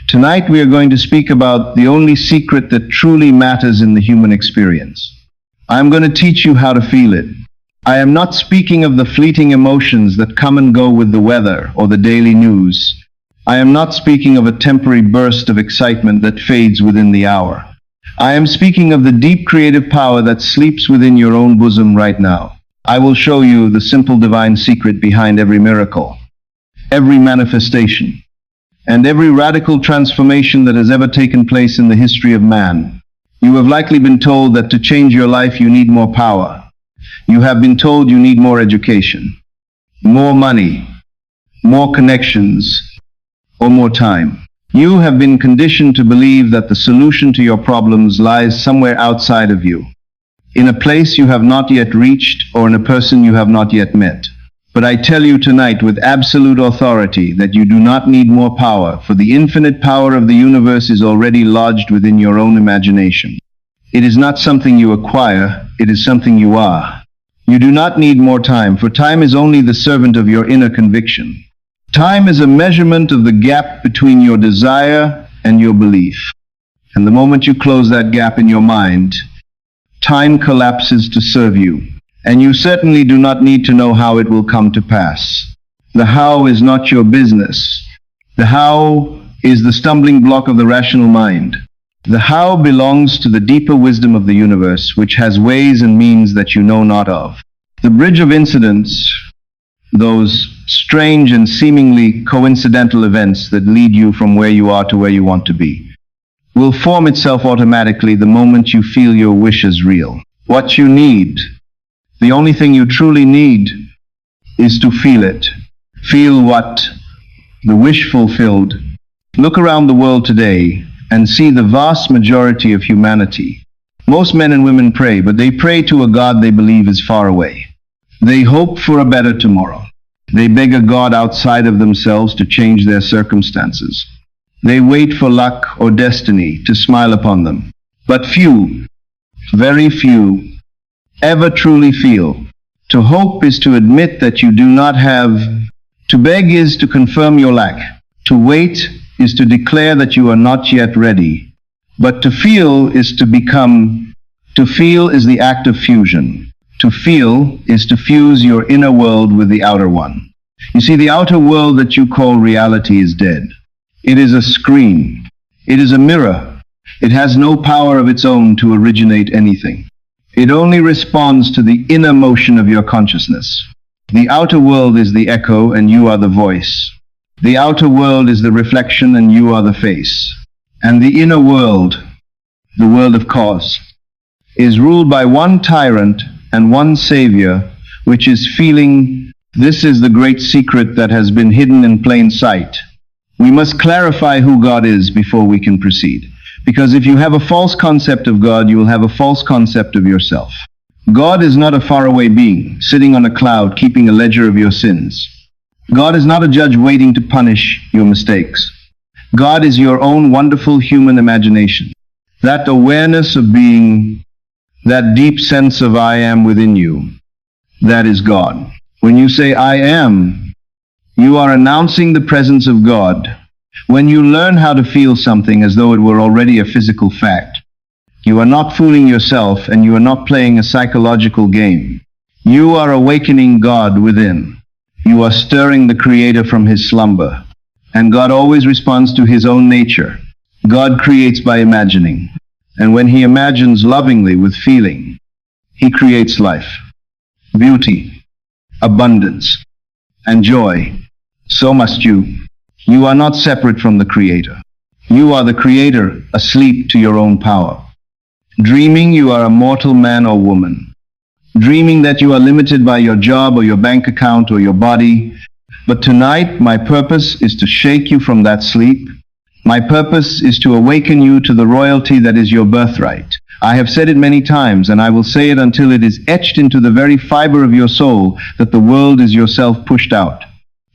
Tonight we are going to speak about the only secret that truly matters in the human experience. I am going to teach you how to feel it. I am not speaking of the fleeting emotions that come and go with the weather or the daily news. I am not speaking of a temporary burst of excitement that fades within the hour. I am speaking of the deep creative power that sleeps within your own bosom right now. I will show you the simple divine secret behind every miracle, every manifestation, and every radical transformation that has ever taken place in the history of man. You have likely been told that to change your life you need more power. You have been told you need more education, more money, more connections, or more time. You have been conditioned to believe that the solution to your problems lies somewhere outside of you, in a place you have not yet reached or in a person you have not yet met. But I tell you tonight with absolute authority that you do not need more power, for the infinite power of the universe is already lodged within your own imagination. It is not something you acquire, it is something you are. You do not need more time, for time is only the servant of your inner conviction. Time is a measurement of the gap between your desire and your belief. And the moment you close that gap in your mind, time collapses to serve you. And you certainly do not need to know how it will come to pass. The how is not your business. The how is the stumbling block of the rational mind. The how belongs to the deeper wisdom of the universe, which has ways and means that you know not of. The bridge of incidents, those strange and seemingly coincidental events that lead you from where you are to where you want to be, will form itself automatically the moment you feel your wish is real. What you need, the only thing you truly need, is to feel it. Feel what? The wish fulfilled. Look around the world today and see the vast majority of humanity. Most men and women pray, but they pray to a God they believe is far away. They hope for a better tomorrow. They beg a God outside of themselves to change their circumstances. They wait for luck or destiny to smile upon them. But few, very few, ever truly feel. To hope is to admit that you do not have. To beg is to confirm your lack. To wait is to declare that you are not yet ready. But to feel is to become. To feel is the act of fusion. To feel is to fuse your inner world with the outer one. You see, the outer world that you call reality is dead. It is a screen. It is a mirror. It has no power of its own to originate anything. It only responds to the inner motion of your consciousness. The outer world is the echo and you are the voice. The outer world is the reflection and you are the face. And the inner world, the world of cause, is ruled by one tyrant and one savior, which is feeling. This is the great secret that has been hidden in plain sight. We must clarify who God is before we can proceed. Because if you have a false concept of God, you will have a false concept of yourself. God is not a faraway being, sitting on a cloud, keeping a ledger of your sins. God is not a judge waiting to punish your mistakes. God is your own wonderful human imagination. That awareness of being, that deep sense of I am within you, that is God. When you say I am, you are announcing the presence of God. When you learn how to feel something as though it were already a physical fact, you are not fooling yourself and you are not playing a psychological game. You are awakening God within. You are stirring the Creator from his slumber. And God always responds to his own nature. God creates by imagining. And when he imagines lovingly with feeling, he creates life, beauty, abundance, and joy. So must you. You are not separate from the Creator. You are the Creator, asleep to your own power. Dreaming you are a mortal man or woman. Dreaming that you are limited by your job or your bank account or your body. But tonight, my purpose is to shake you from that sleep. My purpose is to awaken you to the royalty that is your birthright. I have said it many times, and I will say it until it is etched into the very fiber of your soul that the world is yourself pushed out.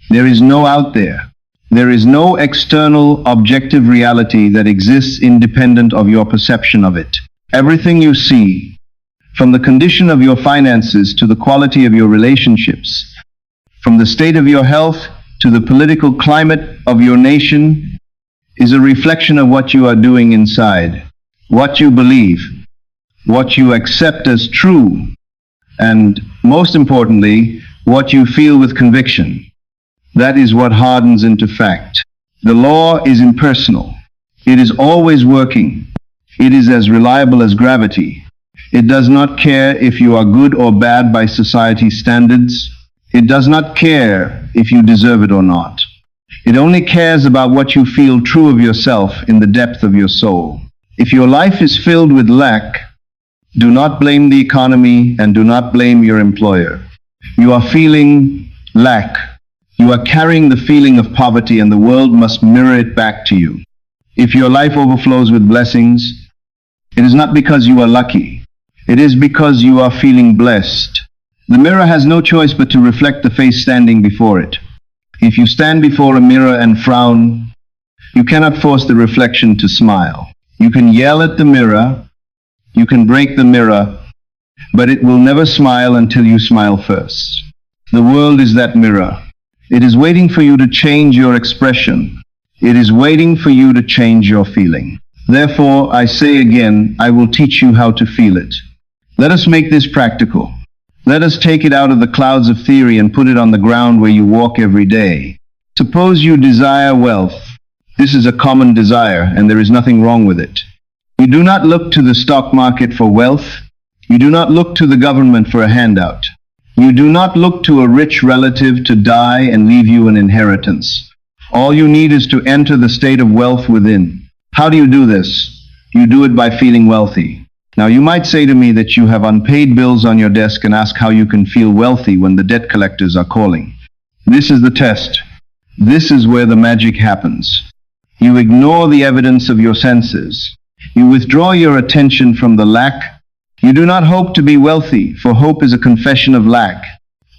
There is no out there. There is no external objective reality that exists independent of your perception of it. Everything you see, from the condition of your finances to the quality of your relationships, from the state of your health to the political climate of your nation, is a reflection of what you are doing inside, what you believe, what you accept as true, and, most importantly, what you feel with conviction. That is what hardens into fact. The law is impersonal. It is always working. It is as reliable as gravity. It does not care if you are good or bad by society's standards. It does not care if you deserve it or not. It only cares about what you feel true of yourself in the depth of your soul. If your life is filled with lack, do not blame the economy and do not blame your employer. You are feeling lack. You are carrying the feeling of poverty, and the world must mirror it back to you. If your life overflows with blessings, it is not because you are lucky. It is because you are feeling blessed. The mirror has no choice but to reflect the face standing before it. If you stand before a mirror and frown, you cannot force the reflection to smile. You can yell at the mirror, you can break the mirror, but it will never smile until you smile first. The world is that mirror. It is waiting for you to change your expression. It is waiting for you to change your feeling. Therefore, I say again, I will teach you how to feel it. Let us make this practical. Let us take it out of the clouds of theory and put it on the ground where you walk every day. Suppose you desire wealth. This is a common desire, and there is nothing wrong with it. You do not look to the stock market for wealth. You do not look to the government for a handout. You do not look to a rich relative to die and leave you an inheritance. All you need is to enter the state of wealth within. How do you do this? You do it by feeling wealthy. Now you might say to me that you have unpaid bills on your desk and ask how you can feel wealthy when the debt collectors are calling. This is the test. This is where the magic happens. You ignore the evidence of your senses. You withdraw your attention from the lack. You do not hope to be wealthy, for hope is a confession of lack.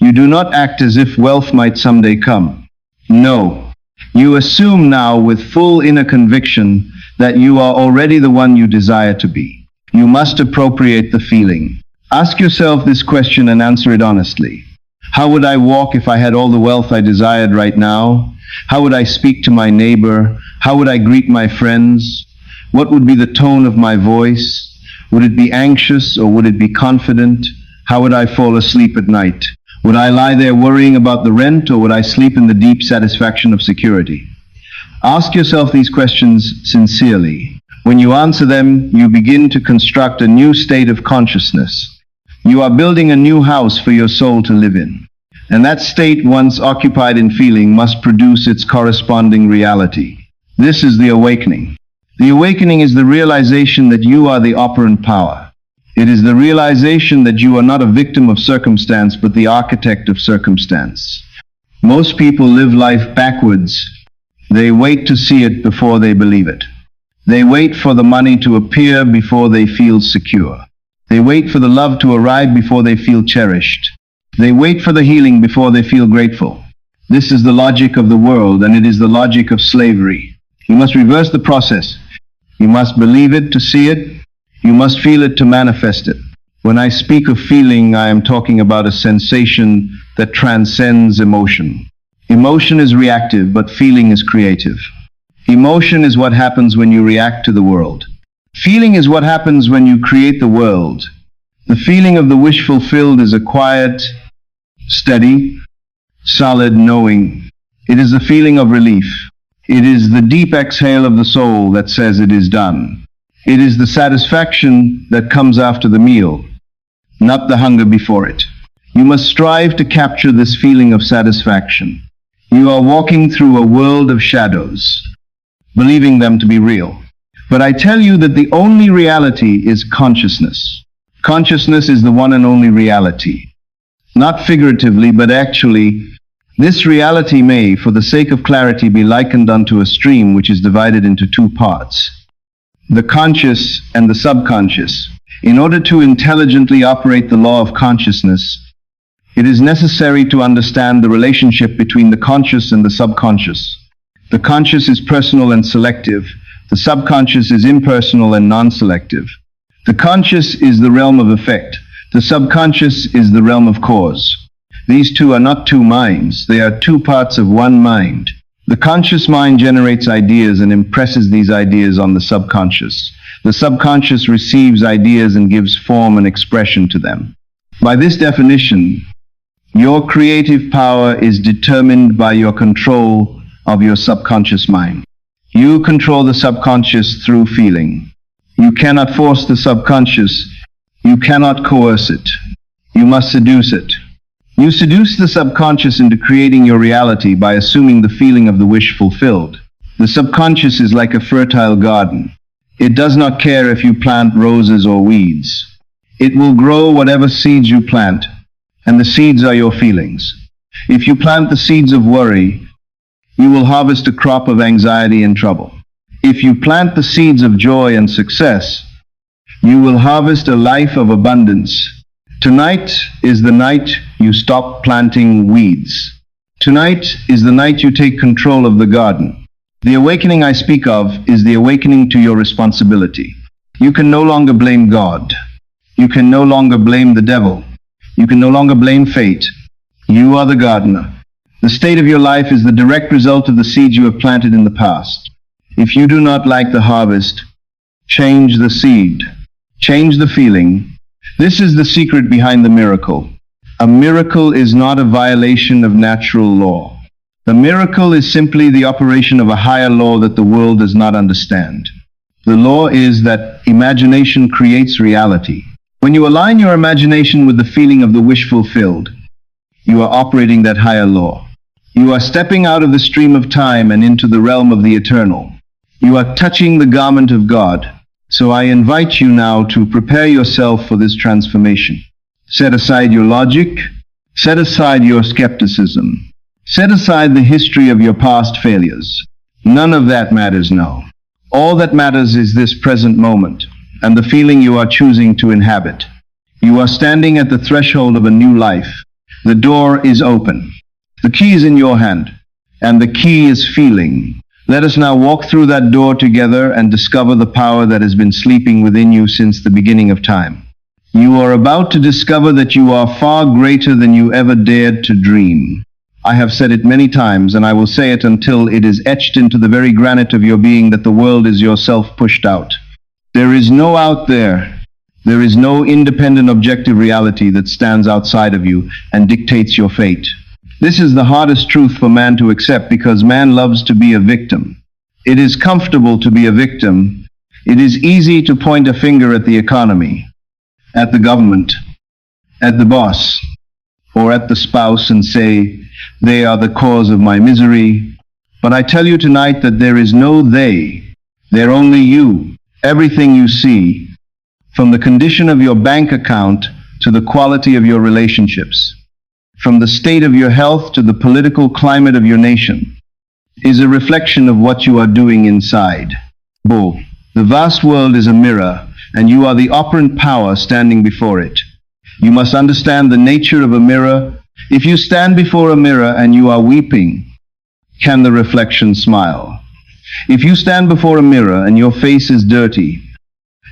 You do not act as if wealth might someday come. No. You assume now with full inner conviction that you are already the one you desire to be. You must appropriate the feeling. Ask yourself this question and answer it honestly. How would I walk if I had all the wealth I desired right now? How would I speak to my neighbor? How would I greet my friends? What would be the tone of my voice? Would it be anxious or would it be confident? How would I fall asleep at night? Would I lie there worrying about the rent, or would I sleep in the deep satisfaction of security? Ask yourself these questions sincerely. When you answer them, you begin to construct a new state of consciousness. You are building a new house for your soul to live in. And that state, once occupied in feeling, must produce its corresponding reality. This is the awakening. The awakening is the realization that you are the operant power. It is the realization that you are not a victim of circumstance, but the architect of circumstance. Most people live life backwards. They wait to see it before they believe it. They wait for the money to appear before they feel secure. They wait for the love to arrive before they feel cherished. They wait for the healing before they feel grateful. This is the logic of the world, and it is the logic of slavery. You must reverse the process. You must believe it to see it. You must feel it to manifest it. When I speak of feeling, I am talking about a sensation that transcends emotion. Emotion is reactive, but feeling is creative. Emotion is what happens when you react to the world. Feeling is what happens when you create the world. The feeling of the wish fulfilled is a quiet, steady, solid knowing. It is the feeling of relief. It is the deep exhale of the soul that says it is done. It is the satisfaction that comes after the meal, not the hunger before it. You must strive to capture this feeling of satisfaction. You are walking through a world of shadows, believing them to be real. But I tell you that the only reality is consciousness. Consciousness is the one and only reality. Not figuratively, but actually, this reality may, for the sake of clarity, be likened unto a stream which is divided into two parts, the conscious and the subconscious. In order to intelligently operate the law of consciousness, it is necessary to understand the relationship between the conscious and the subconscious. The conscious is personal and selective. The subconscious is impersonal and non-selective. The conscious is the realm of effect. The subconscious is the realm of cause. These two are not two minds. They are two parts of one mind. The conscious mind generates ideas and impresses these ideas on the subconscious. The subconscious receives ideas and gives form and expression to them. By this definition, your creative power is determined by your control of your subconscious mind. You control the subconscious through feeling. You cannot force the subconscious. You cannot coerce it. You must seduce it. You seduce the subconscious into creating your reality by assuming the feeling of the wish fulfilled. The subconscious is like a fertile garden. It does not care if you plant roses or weeds. It will grow whatever seeds you plant, and the seeds are your feelings. If you plant the seeds of worry, you will harvest a crop of anxiety and trouble. If you plant the seeds of joy and success, you will harvest a life of abundance. Tonight is the night you stop planting weeds. Tonight is the night you take control of the garden. The awakening I speak of is the awakening to your responsibility. You can no longer blame God. You can no longer blame the devil. You can no longer blame fate. You are the gardener. The state of your life is the direct result of the seeds you have planted in the past. If you do not like the harvest, change the seed. Change the feeling. This is the secret behind the miracle. A miracle is not a violation of natural law. The miracle is simply the operation of a higher law that the world does not understand. The law is that imagination creates reality. When you align your imagination with the feeling of the wish fulfilled, you are operating that higher law. You are stepping out of the stream of time and into the realm of the eternal. You are touching the garment of God. So I invite you now to prepare yourself for this transformation. Set aside your logic. Set aside your skepticism. Set aside the history of your past failures. None of that matters now. All that matters is this present moment and the feeling you are choosing to inhabit. You are standing at the threshold of a new life. The door is open. The key is in your hand, and the key is feeling. Let us now walk through that door together and discover the power that has been sleeping within you since the beginning of time. You are about to discover that you are far greater than you ever dared to dream. I have said it many times, and I will say it until it is etched into the very granite of your being that the world is yourself pushed out. There is no out there. There is no independent objective reality that stands outside of you and dictates your fate. This is the hardest truth for man to accept because man loves to be a victim. It is comfortable to be a victim. It is easy to point a finger at the economy, at the government, at the boss, or at the spouse and say, they are the cause of my misery. But I tell you tonight that there is no they. They're only you. Everything you see, from the condition of your bank account to the quality of your relationships, from the state of your health to the political climate of your nation, is a reflection of what you are doing inside. Bull. The vast world is a mirror, and you are the operant power standing before it. You must understand the nature of a mirror. If you stand before a mirror and you are weeping, can the reflection smile? If you stand before a mirror and your face is dirty,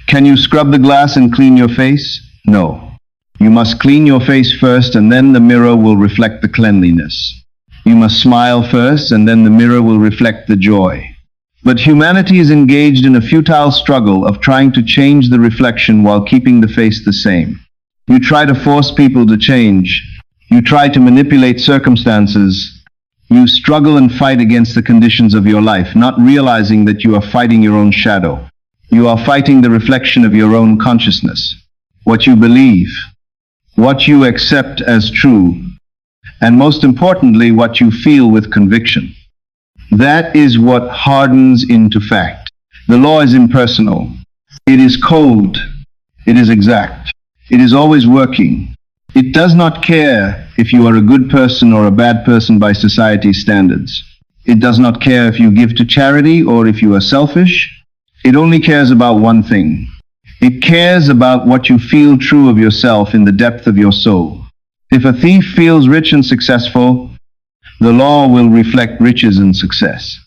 can you scrub the glass and clean your face? No. You must clean your face first, and then the mirror will reflect the cleanliness. You must smile first, and then the mirror will reflect the joy. But humanity is engaged in a futile struggle of trying to change the reflection while keeping the face the same. You try to force people to change. You try to manipulate circumstances. You struggle and fight against the conditions of your life, not realizing that you are fighting your own shadow. You are fighting the reflection of your own consciousness. What you believe, what you accept as true, and most importantly, what you feel with conviction. That is what hardens into fact. The law is impersonal. It is cold. It is exact. It is always working. It does not care if you are a good person or a bad person by society's standards. It does not care if you give to charity or if you are selfish. It only cares about one thing. It cares about what you feel true of yourself in the depth of your soul. If a thief feels rich and successful, the law will reflect riches and success.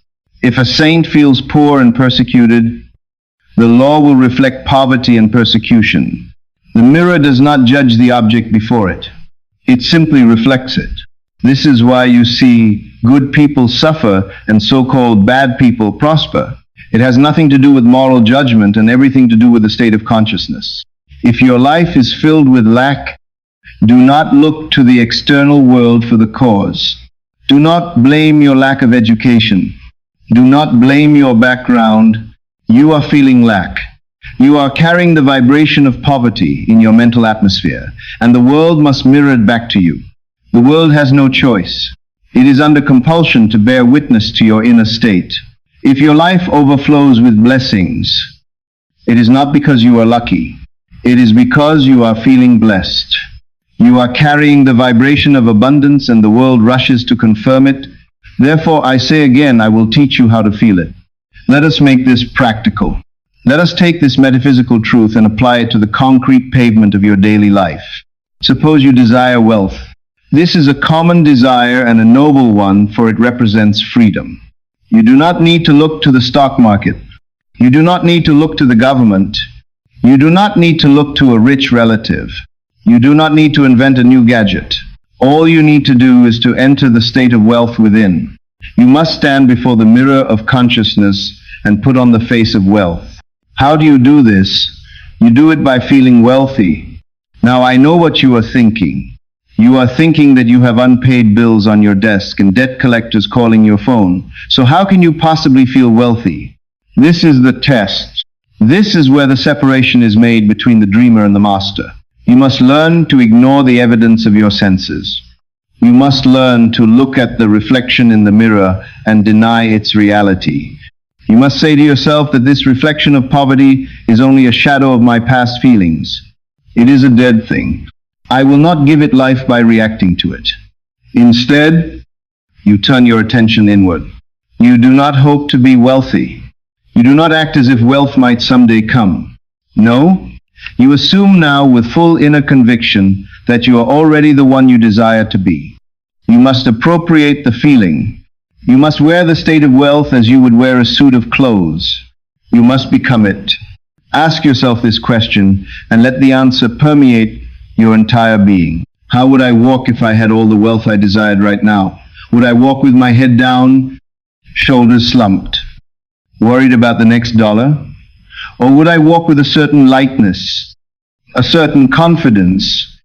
If a saint feels poor and persecuted, the law will reflect poverty and persecution. The mirror does not judge the object before it. It simply reflects it. This is why you see Good people suffer and so-called bad people prosper. It has nothing to do with moral judgment and everything to do with the state of consciousness. If your life is filled with lack, do not look to the external world for the cause. Do not blame your lack of education. Do not blame your background. You are feeling lack. You are carrying the vibration of poverty in your mental atmosphere, and the world must mirror it back to you. The world has no choice. It is under compulsion to bear witness to your inner state. If your life overflows with blessings, it is not because you are lucky. It is because you are feeling blessed. You are carrying the vibration of abundance and the world rushes to confirm it. Therefore, I say again, I will teach you how to feel it. Let us make this practical. Let us take this metaphysical truth and apply it to the concrete pavement of your daily life. Suppose you desire wealth. This is a common desire and a noble one, for it represents freedom. You do not need to look to the stock market. You do not need to look to the government. You do not need to look to a rich relative. You do not need to invent a new gadget. All you need to do is to enter the state of wealth within. You must stand before the mirror of consciousness and put on the face of wealth. How do you do this? You do it by feeling wealthy. Now I know what you are thinking. You are thinking that you have unpaid bills on your desk and debt collectors calling your phone. So how can you possibly feel wealthy? This is the test. This is where the separation is made between the dreamer and the master. You must learn to ignore the evidence of your senses. You must learn to look at the reflection in the mirror and deny its reality. You must say to yourself that this reflection of poverty is only a shadow of my past feelings. It is a dead thing. I will not give it life by reacting to it. Instead, you turn your attention inward. You do not hope to be wealthy. You do not act as if wealth might someday come. No, you assume now with full inner conviction that you are already the one you desire to be. You must appropriate the feeling. You must wear the state of wealth as you would wear a suit of clothes. You must become it. Ask yourself this question and let the answer permeate your entire being. How would I walk if I had all the wealth I desired right now? Would I walk with my head down, shoulders slumped, worried about the next dollar? Or would I walk with a certain lightness, a certain confidence,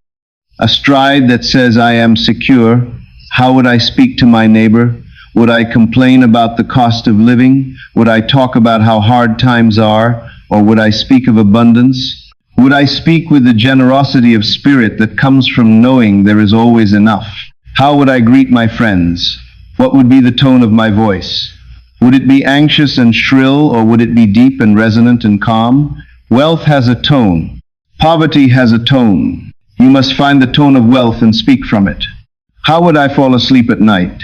a stride that says I am secure? How would I speak to my neighbor? Would I complain about the cost of living? Would I talk about how hard times are? Or would I speak of abundance? Would I speak with the generosity of spirit that comes from knowing there is always enough? How would I greet my friends? What would be the tone of my voice? Would it be anxious and shrill, or would it be deep and resonant and calm? Wealth has a tone. Poverty has a tone. You must find the tone of wealth and speak from it. How would I fall asleep at night?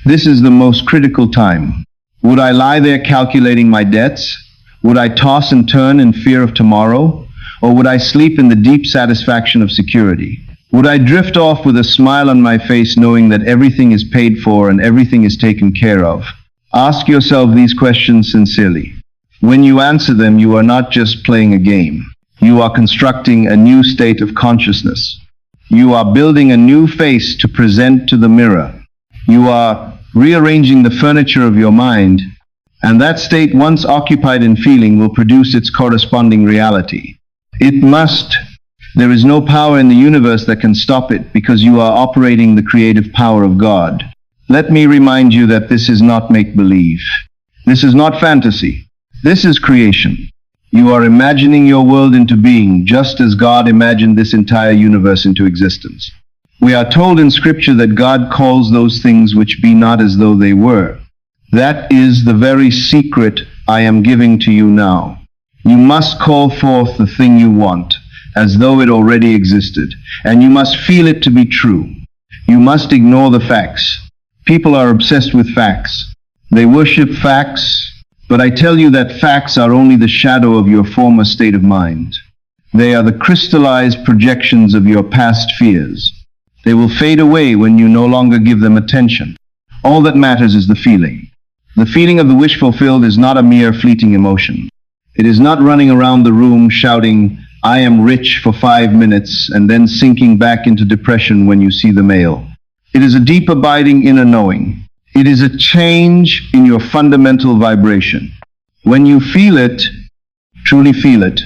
This is the most critical time. Would I lie there calculating my debts? Would I toss and turn in fear of tomorrow? Or would I sleep in the deep satisfaction of security? Would I drift off with a smile on my face knowing that everything is paid for and everything is taken care of? Ask yourself these questions sincerely. When you answer them, you are not just playing a game. You are constructing a new state of consciousness. You are building a new face to present to the mirror. You are rearranging the furniture of your mind, and that state, once occupied in feeling, will produce its corresponding reality. It must. There is no power in the universe that can stop it, because you are operating the creative power of God. Let me remind you that this is not make-believe. This is not fantasy. This is creation. You are imagining your world into being, just as God imagined this entire universe into existence. We are told in Scripture that God calls those things which be not as though they were. That is the very secret I am giving to you now. You must call forth the thing you want, as though it already existed, and you must feel it to be true. You must ignore the facts. People are obsessed with facts. They worship facts, but I tell you that facts are only the shadow of your former state of mind. They are the crystallized projections of your past fears. They will fade away when you no longer give them attention. All that matters is the feeling. The feeling of the wish fulfilled is not a mere fleeting emotion. It is not running around the room shouting, "I am rich" for 5 minutes and then sinking back into depression when you see the mail. It is a deep abiding inner knowing. It is a change in your fundamental vibration. When you feel it, truly feel it,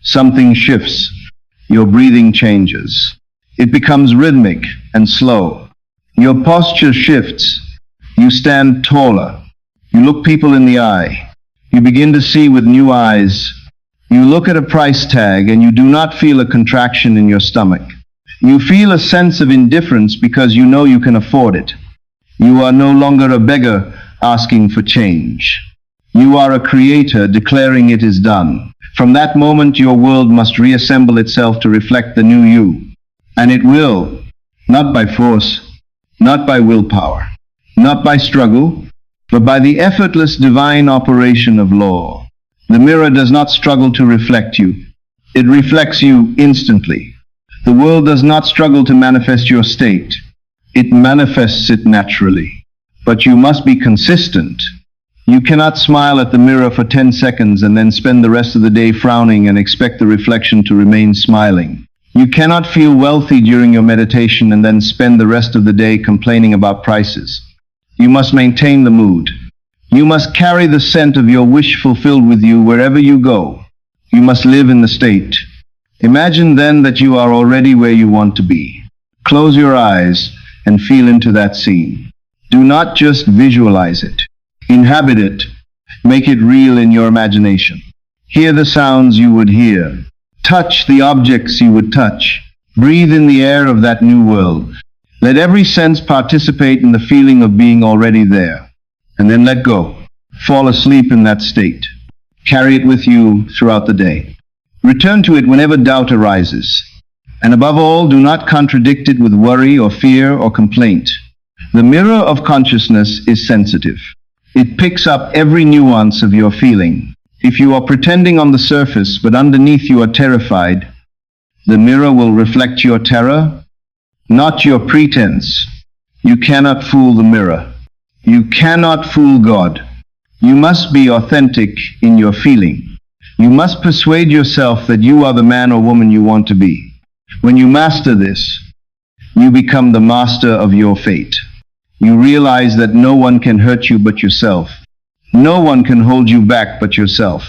something shifts. Your breathing changes. It becomes rhythmic and slow. Your posture shifts. You stand taller. You look people in the eye. You begin to see with new eyes. You look at a price tag and you do not feel a contraction in your stomach. You feel a sense of indifference because you know you can afford it. You are no longer a beggar asking for change. You are a creator declaring it is done. From that moment, your world must reassemble itself to reflect the new you. And it will, not by force, not by willpower, not by struggle, but by the effortless divine operation of law. The mirror does not struggle to reflect you. It reflects you instantly. The world does not struggle to manifest your state. It manifests it naturally. But you must be consistent. You cannot smile at the mirror for 10 seconds and then spend the rest of the day frowning and expect the reflection to remain smiling. You cannot feel wealthy during your meditation and then spend the rest of the day complaining about prices. You must maintain the mood. You must carry the scent of your wish fulfilled with you wherever you go. You must live in the state. Imagine then that you are already where you want to be. Close your eyes and feel into that scene. Do not just visualize it. Inhabit it. Make it real in your imagination. Hear the sounds you would hear. Touch the objects you would touch. Breathe in the air of that new world. Let every sense participate in the feeling of being already there. And then let go. Fall asleep in that state. Carry it with you throughout the day. Return to it whenever doubt arises. And above all, do not contradict it with worry or fear or complaint. The mirror of consciousness is sensitive. It picks up every nuance of your feeling. If you are pretending on the surface, but underneath you are terrified, the mirror will reflect your terror, not your pretense. You cannot fool the mirror. You cannot fool God. You must be authentic in your feeling. You must persuade yourself that you are the man or woman you want to be. When you master this, you become the master of your fate. You realize that no one can hurt you but yourself. No one can hold you back but yourself.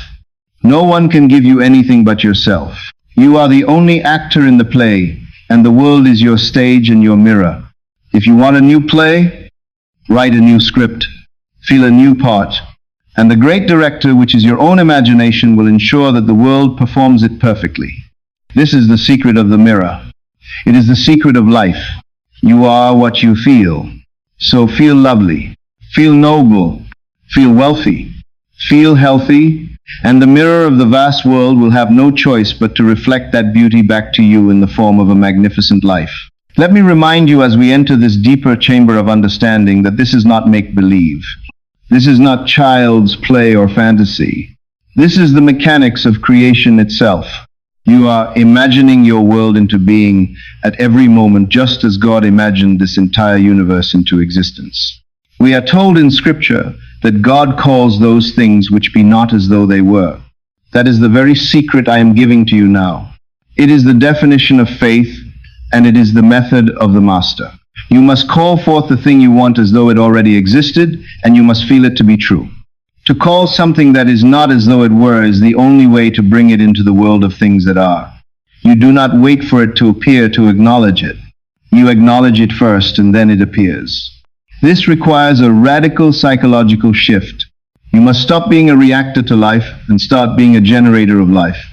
No one can give you anything but yourself. You are the only actor in the play, and the world is your stage and your mirror. If you want a new play, write a new script, feel a new part, and the great director, which is your own imagination, will ensure that the world performs it perfectly. This is the secret of the mirror. It is the secret of life. You are what you feel. So feel lovely, feel noble, feel wealthy, feel healthy, and the mirror of the vast world will have no choice but to reflect that beauty back to you in the form of a magnificent life. Let me remind you as we enter this deeper chamber of understanding that this is not make-believe. This is not child's play or fantasy. This is the mechanics of creation itself. You are imagining your world into being at every moment, just as God imagined this entire universe into existence. We are told in Scripture that God calls those things which be not as though they were. That is the very secret I am giving to you now. It is the definition of faith, and it is the method of the master. You must call forth the thing you want as though it already existed, and you must feel it to be true. To call something that is not as though it were is the only way to bring it into the world of things that are. You do not wait for it to appear to acknowledge it. You acknowledge it first, and then it appears. This requires a radical psychological shift. You must stop being a reactor to life and start being a generator of life.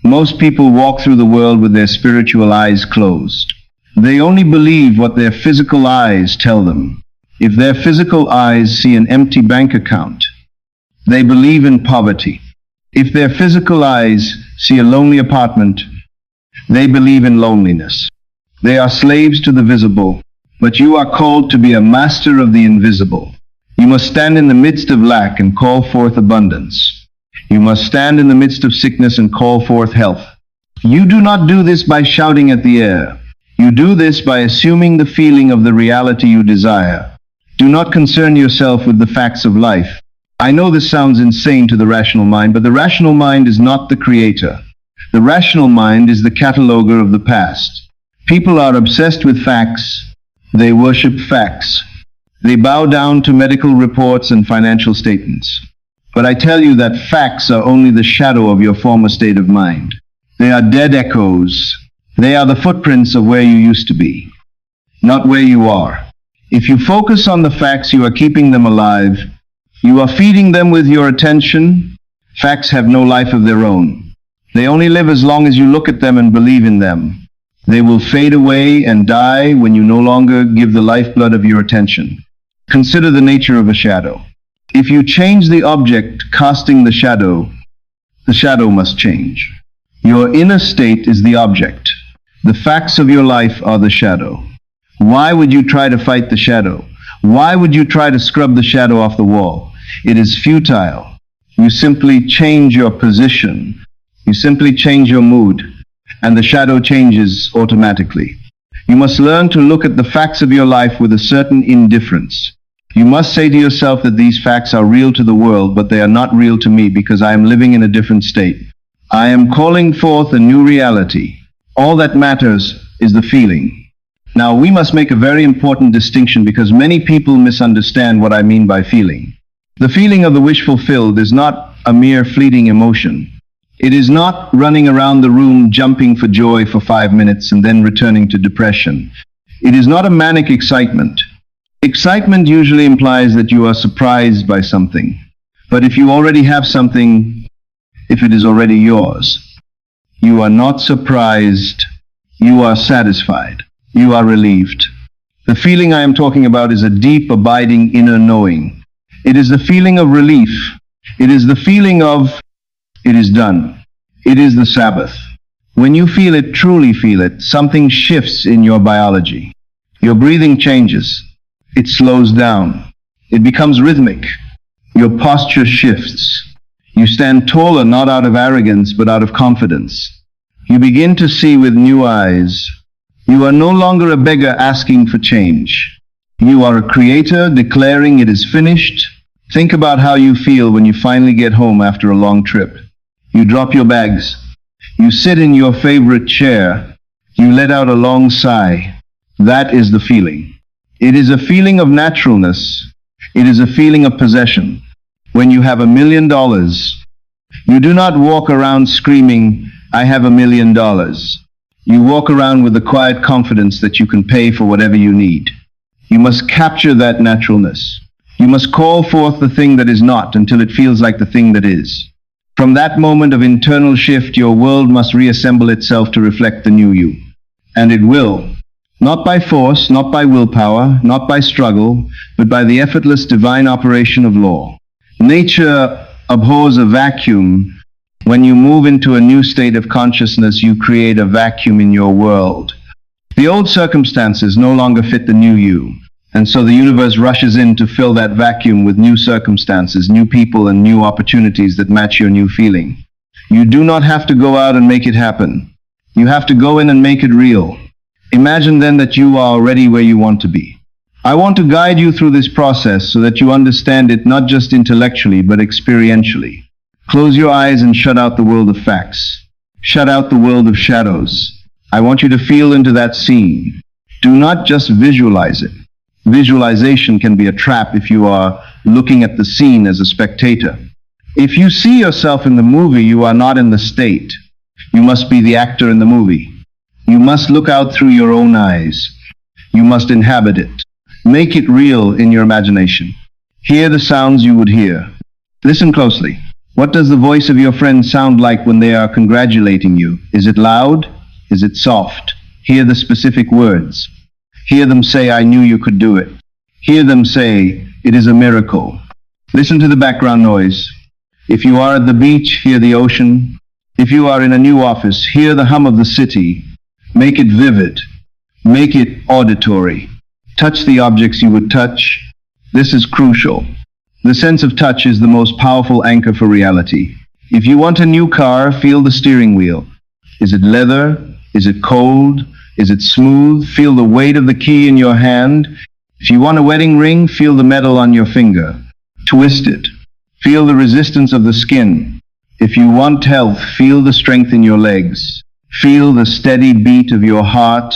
Most people walk through the world with their spiritual eyes closed. They only believe what their physical eyes tell them. If their physical eyes see an empty bank account, they believe in poverty. If their physical eyes see a lonely apartment, they believe in loneliness. They are slaves to the visible, but you are called to be a master of the invisible. You must stand in the midst of lack and call forth abundance. You must stand in the midst of sickness and call forth health. You do not do this by shouting at the air. You do this by assuming the feeling of the reality you desire. Do not concern yourself with the facts of life. I know this sounds insane to the rational mind, but the rational mind is not the creator. The rational mind is the cataloger of the past. People are obsessed with facts. They worship facts. They bow down to medical reports and financial statements. But I tell you that facts are only the shadow of your former state of mind. They are dead echoes. They are the footprints of where you used to be, not where you are. If you focus on the facts, you are keeping them alive. You are feeding them with your attention. Facts have no life of their own. They only live as long as you look at them and believe in them. They will fade away and die when you no longer give the lifeblood of your attention. Consider the nature of a shadow. If you change the object casting the shadow must change. Your inner state is the object. The facts of your life are the shadow. Why would you try to fight the shadow? Why would you try to scrub the shadow off the wall? It is futile. You simply change your position. You simply change your mood, and the shadow changes automatically. You must learn to look at the facts of your life with a certain indifference. You must say to yourself that these facts are real to the world, but they are not real to me because I am living in a different state. I am calling forth a new reality. All that matters is the feeling. Now, we must make a very important distinction because many people misunderstand what I mean by feeling. The feeling of the wish fulfilled is not a mere fleeting emotion. It is not running around the room jumping for joy for 5 minutes and then returning to depression. It is not a manic excitement. Excitement usually implies that you are surprised by something. But if you already have something, if it is already yours, you are not surprised, you are satisfied. You are relieved. The feeling I am talking about is a deep, abiding inner knowing. It is the feeling of relief. It is the feeling of, it is done. It is the Sabbath. When you feel it, truly feel it, something shifts in your biology. Your breathing changes. It slows down. It becomes rhythmic. Your posture shifts. You stand taller, not out of arrogance, but out of confidence. You begin to see with new eyes. You are no longer a beggar asking for change. You are a creator declaring it is finished. Think about how you feel when you finally get home after a long trip. You drop your bags. You sit in your favorite chair. You let out a long sigh. That is the feeling. It is a feeling of naturalness. It is a feeling of possession. When you have $1 million, you do not walk around screaming, "I have $1 million." You walk around with the quiet confidence that you can pay for whatever you need. You must capture that naturalness. You must call forth the thing that is not until it feels like the thing that is. From that moment of internal shift, your world must reassemble itself to reflect the new you. And it will. Not by force, not by willpower, not by struggle, but by the effortless divine operation of law. Nature abhors a vacuum. When you move into a new state of consciousness, you create a vacuum in your world. The old circumstances no longer fit the new you, and so the universe rushes in to fill that vacuum with new circumstances, new people, and new opportunities that match your new feeling. You do not have to go out and make it happen. You have to go in and make it real. Imagine then that you are already where you want to be. I want to guide you through this process so that you understand it not just intellectually, but experientially. Close your eyes and shut out the world of facts. Shut out the world of shadows. I want you to feel into that scene. Do not just visualize it. Visualization can be a trap if you are looking at the scene as a spectator. If you see yourself in the movie, you are not in the state. You must be the actor in the movie. You must look out through your own eyes. You must inhabit it. Make it real in your imagination. Hear the sounds you would hear. Listen closely. What does the voice of your friend sound like when they are congratulating you? Is it loud? Is it soft? Hear the specific words. Hear them say, "I knew you could do it." Hear them say, "It is a miracle." Listen to the background noise. If you are at the beach, hear the ocean. If you are in a new office, hear the hum of the city. Make it vivid. Make it auditory. Touch the objects you would touch. This is crucial. The sense of touch is the most powerful anchor for reality. If you want a new car, feel the steering wheel. Is it leather? Is it cold? Is it smooth? Feel the weight of the key in your hand. If you want a wedding ring, feel the metal on your finger. Twist it. Feel the resistance of the skin. If you want health, feel the strength in your legs. Feel the steady beat of your heart.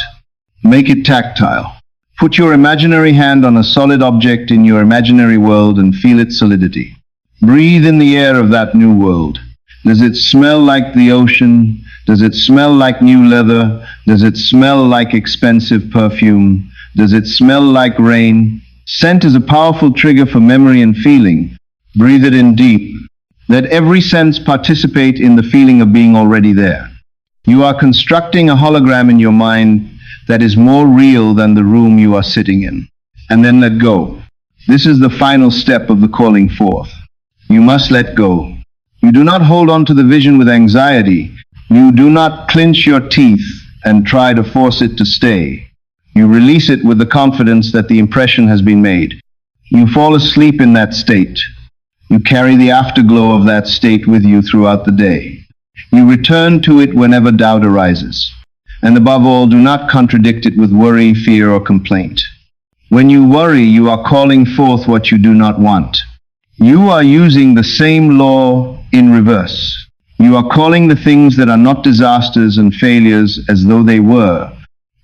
Make it tactile. Put your imaginary hand on a solid object in your imaginary world and feel its solidity. Breathe in the air of that new world. Does it smell like the ocean? Does it smell like new leather? Does it smell like expensive perfume? Does it smell like rain? Scent is a powerful trigger for memory and feeling. Breathe it in deep. Let every sense participate in the feeling of being already there. You are constructing a hologram in your mind that is more real than the room you are sitting in. And then let go. This is the final step of the calling forth. You must let go. You do not hold on to the vision with anxiety. You do not clench your teeth and try to force it to stay. You release it with the confidence that the impression has been made. You fall asleep in that state. You carry the afterglow of that state with you throughout the day. You return to it whenever doubt arises. And above all, do not contradict it with worry, fear, or complaint. When you worry, you are calling forth what you do not want. You are using the same law in reverse. You are calling the things that are not disasters and failures as though they were.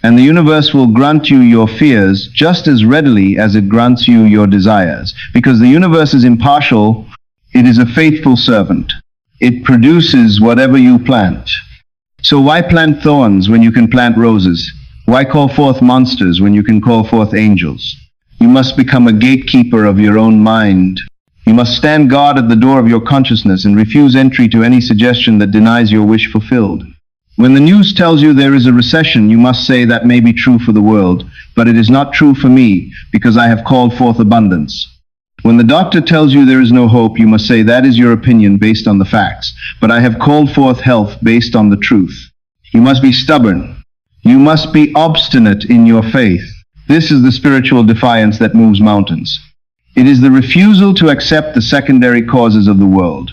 And the universe will grant you your fears just as readily as it grants you your desires. Because the universe is impartial, it is a faithful servant. It produces whatever you plant. So why plant thorns when you can plant roses? Why call forth monsters when you can call forth angels? You must become a gatekeeper of your own mind. You must stand guard at the door of your consciousness and refuse entry to any suggestion that denies your wish fulfilled. When the news tells you there is a recession, you must say that may be true for the world, but it is not true for me because I have called forth abundance. When the doctor tells you there is no hope, you must say that is your opinion based on the facts, but I have called forth health based on the truth. You must be stubborn. You must be obstinate in your faith. This is the spiritual defiance that moves mountains. It is the refusal to accept the secondary causes of the world.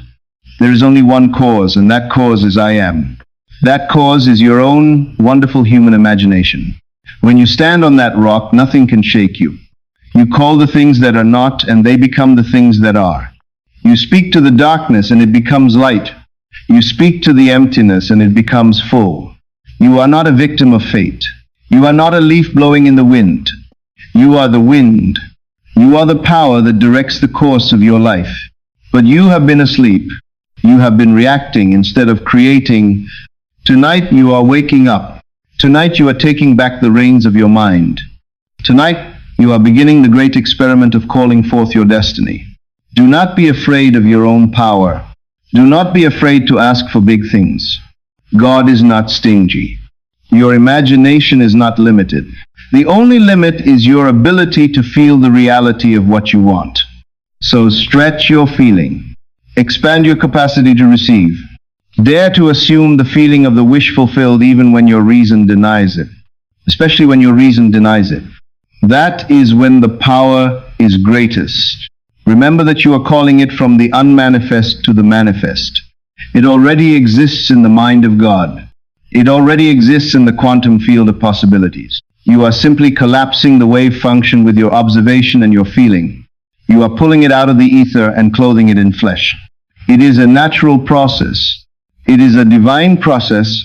There is only one cause, and that cause is I am. That cause is your own wonderful human imagination. When you stand on that rock, nothing can shake you. You call the things that are not, and they become the things that are. You speak to the darkness, and it becomes light. You speak to the emptiness, and it becomes full. You are not a victim of fate. You are not a leaf blowing in the wind. You are the wind. You are the power that directs the course of your life. But you have been asleep. You have been reacting instead of creating. Tonight you are waking up. Tonight you are taking back the reins of your mind. Tonight you are beginning the great experiment of calling forth your destiny. Do not be afraid of your own power. Do not be afraid to ask for big things. God is not stingy. Your imagination is not limited. The only limit is your ability to feel the reality of what you want. So stretch your feeling. Expand your capacity to receive. Dare to assume the feeling of the wish fulfilled even when your reason denies it. Especially when your reason denies it. That is when the power is greatest. Remember that you are calling it from the unmanifest to the manifest. It already exists in the mind of God. It already exists in the quantum field of possibilities. You are simply collapsing the wave function with your observation and your feeling. You are pulling it out of the ether and clothing it in flesh. It is a natural process. It is a divine process,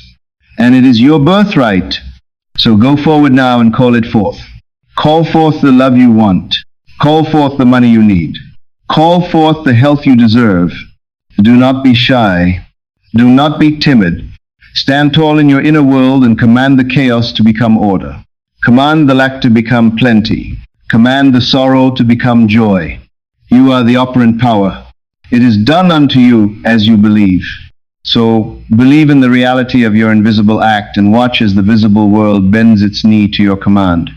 and it is your birthright. So go forward now and call it forth. Call forth the love you want. Call forth the money you need. Call forth the health you deserve. Do not be shy. Do not be timid. Stand tall in your inner world and command the chaos to become order. Command the lack to become plenty. Command the sorrow to become joy. You are the operant power. It is done unto you as you believe. So believe in the reality of your invisible act and watch as the visible world bends its knee to your command.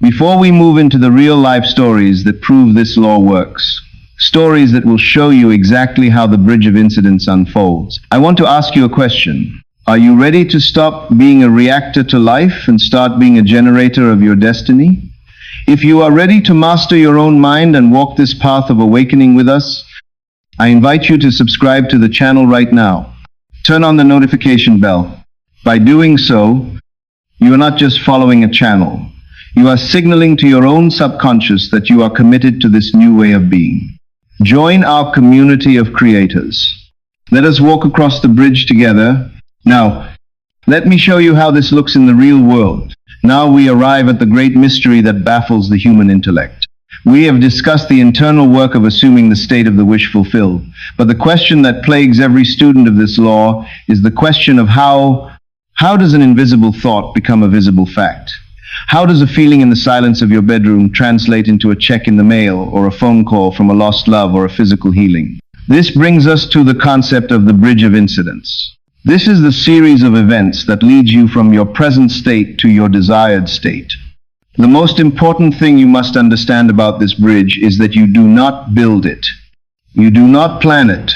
Before we move into the real life stories that prove this law works, stories that will show you exactly how the bridge of incidents unfolds, I want to ask you a question. Are you ready to stop being a reactor to life and start being a generator of your destiny? If you are ready to master your own mind and walk this path of awakening with us, I invite you to subscribe to the channel right now. Turn on the notification bell. By doing so, you are not just following a channel. You are signaling to your own subconscious that you are committed to this new way of being. Join our community of creators. Let us walk across the bridge together. Now, let me show you how this looks in the real world. Now we arrive at the great mystery that baffles the human intellect. We have discussed the internal work of assuming the state of the wish fulfilled, but the question that plagues every student of this law is the question of how does an invisible thought become a visible fact? How does a feeling in the silence of your bedroom translate into a check in the mail, or a phone call from a lost love, or a physical healing? This brings us to the concept of the bridge of incidents. This is the series of events that leads you from your present state to your desired state. The most important thing you must understand about this bridge is that you do not build it. You do not plan it.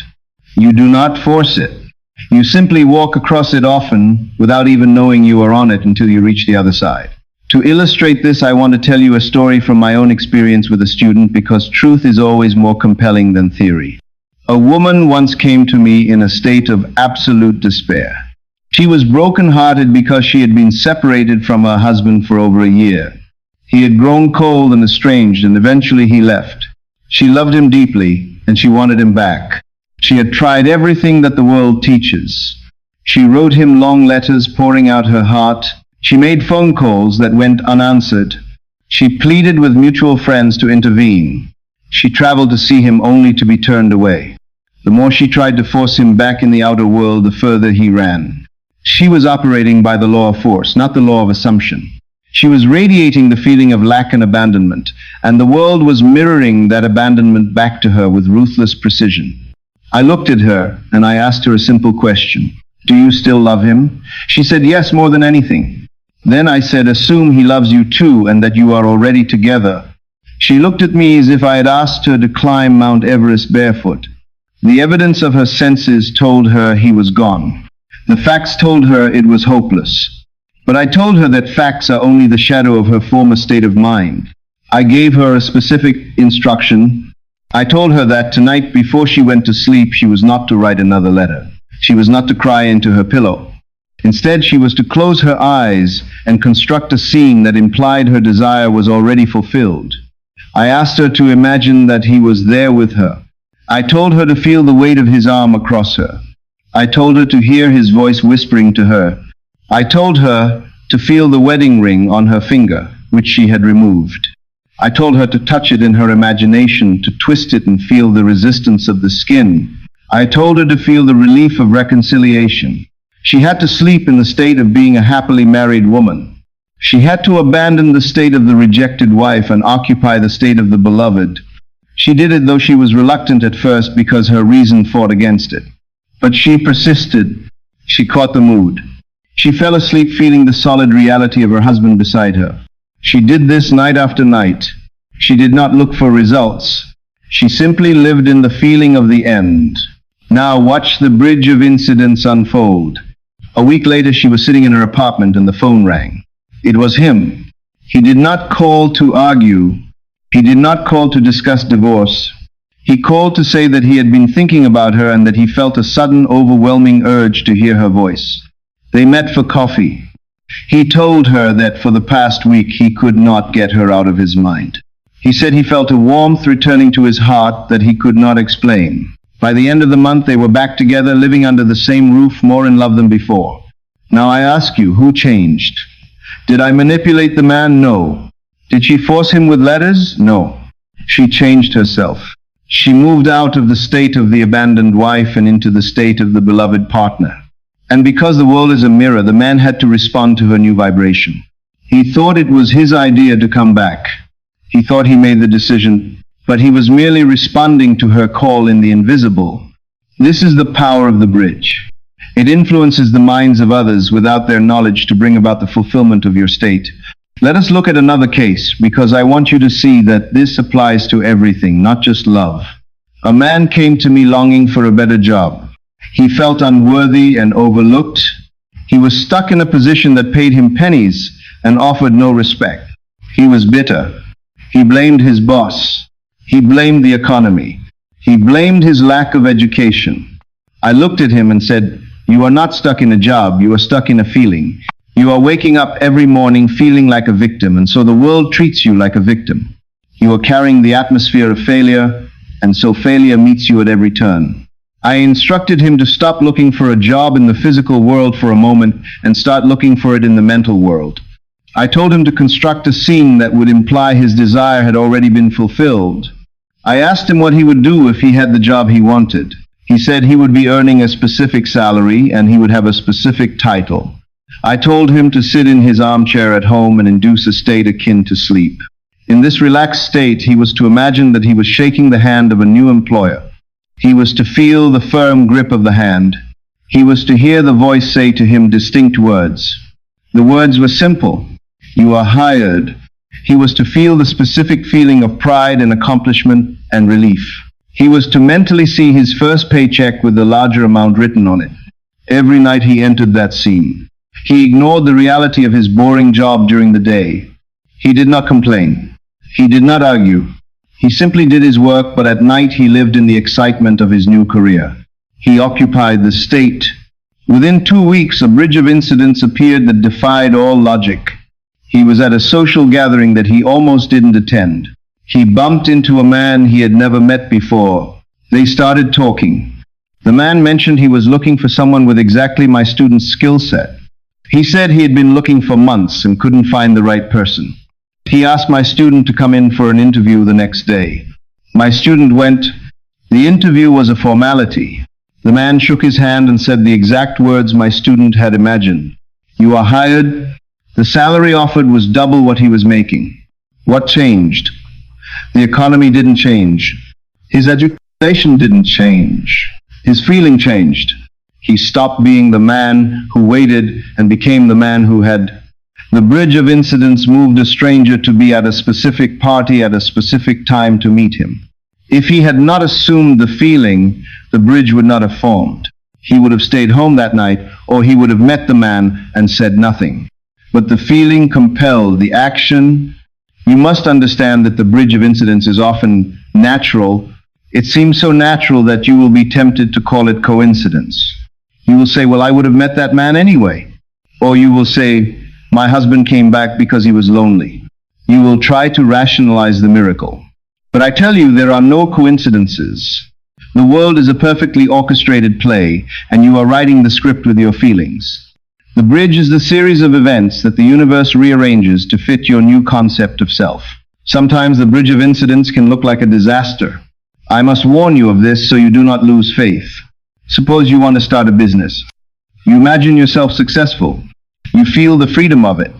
You do not force it. You simply walk across it often without even knowing you are on it until you reach the other side. To illustrate this, I want to tell you a story from my own experience with a student, because truth is always more compelling than theory. A woman once came to me in a state of absolute despair. She was broken-hearted because she had been separated from her husband for over a year. He had grown cold and estranged, and eventually he left. She loved him deeply, and she wanted him back. She had tried everything that the world teaches. She wrote him long letters pouring out her heart. She made phone calls that went unanswered. She pleaded with mutual friends to intervene. She traveled to see him only to be turned away. The more she tried to force him back in the outer world, the further he ran. She was operating by the law of force, not the law of assumption. She was radiating the feeling of lack and abandonment, and the world was mirroring that abandonment back to her with ruthless precision. I looked at her, and I asked her a simple question. Do you still love him? She said, yes, more than anything. Then I said, assume he loves you too, and that you are already together. She looked at me as if I had asked her to climb Mount Everest barefoot. The evidence of her senses told her he was gone. The facts told her it was hopeless. But I told her that facts are only the shadow of her former state of mind. I gave her a specific instruction. I told her that tonight before she went to sleep, she was not to write another letter. She was not to cry into her pillow. Instead, she was to close her eyes and construct a scene that implied her desire was already fulfilled. I asked her to imagine that he was there with her. I told her to feel the weight of his arm across her. I told her to hear his voice whispering to her. I told her to feel the wedding ring on her finger, which she had removed. I told her to touch it in her imagination, to twist it and feel the resistance of the skin. I told her to feel the relief of reconciliation. She had to sleep in the state of being a happily married woman. She had to abandon the state of the rejected wife and occupy the state of the beloved. She did it though she was reluctant at first, because her reason fought against it. But she persisted. She caught the mood. She fell asleep feeling the solid reality of her husband beside her. She did this night after night. She did not look for results. She simply lived in the feeling of the end. Now watch the bridge of incidents unfold. A week later, she was sitting in her apartment and the phone rang. It was him. He did not call to argue. He did not call to discuss divorce. He called to say that he had been thinking about her and that he felt a sudden, overwhelming urge to hear her voice. They met for coffee. He told her that for the past week he could not get her out of his mind. He said he felt a warmth returning to his heart that he could not explain. By the end of the month, they were back together, living under the same roof, more in love than before. Now I ask you, who changed? Did I manipulate the man? No. Did she force him with letters? No. She changed herself. She moved out of the state of the abandoned wife and into the state of the beloved partner. And because the world is a mirror, the man had to respond to her new vibration. He thought it was his idea to come back. He thought he made the decision, but he was merely responding to her call in the invisible. This is the power of the bridge. It influences the minds of others without their knowledge to bring about the fulfillment of your state. Let us look at another case, because I want you to see that this applies to everything, not just love. A man came to me longing for a better job. He felt unworthy and overlooked. He was stuck in a position that paid him pennies and offered no respect. He was bitter. He blamed his boss. He blamed the economy. He blamed his lack of education. I looked at him and said, "You are not stuck in a job, you are stuck in a feeling. You are waking up every morning feeling like a victim, and so the world treats you like a victim. You are carrying the atmosphere of failure, and so failure meets you at every turn." I instructed him to stop looking for a job in the physical world for a moment and start looking for it in the mental world. I told him to construct a scene that would imply his desire had already been fulfilled. I asked him what he would do if he had the job he wanted. He said he would be earning a specific salary and he would have a specific title. I told him to sit in his armchair at home and induce a state akin to sleep. In this relaxed state, he was to imagine that he was shaking the hand of a new employer. He was to feel the firm grip of the hand. He was to hear the voice say to him distinct words. The words were simple. You are hired. He was to feel the specific feeling of pride and accomplishment and relief. He was to mentally see his first paycheck with the larger amount written on it. Every night he entered that scene. He ignored the reality of his boring job during the day. He did not complain. He did not argue. He simply did his work, but at night he lived in the excitement of his new career. He occupied the state. Within 2 weeks, a bridge of incidents appeared that defied all logic. He was at a social gathering that he almost didn't attend. He bumped into a man he had never met before. They started talking. The man mentioned he was looking for someone with exactly my student's skill set. He said he had been looking for months and couldn't find the right person. He asked my student to come in for an interview the next day. My student went. The interview was a formality. The man shook his hand and said the exact words my student had imagined. You are hired. The salary offered was double what he was making. What changed? The economy didn't change. His education didn't change. His feeling changed. He stopped being the man who waited and became the man who had. The bridge of incidents moved a stranger to be at a specific party at a specific time to meet him. If he had not assumed the feeling, the bridge would not have formed. He would have stayed home that night, or he would have met the man and said nothing. But the feeling compelled the action. You must understand that the bridge of incidents is often natural. It seems so natural that you will be tempted to call it coincidence. You will say, well, I would have met that man anyway. Or you will say, my husband came back because he was lonely. You will try to rationalize the miracle. But I tell you, there are no coincidences. The world is a perfectly orchestrated play, and you are writing the script with your feelings. The bridge is the series of events that the universe rearranges to fit your new concept of self. Sometimes the bridge of incidents can look like a disaster. I must warn you of this so you do not lose faith. Suppose you want to start a business. You imagine yourself successful. You feel the freedom of it.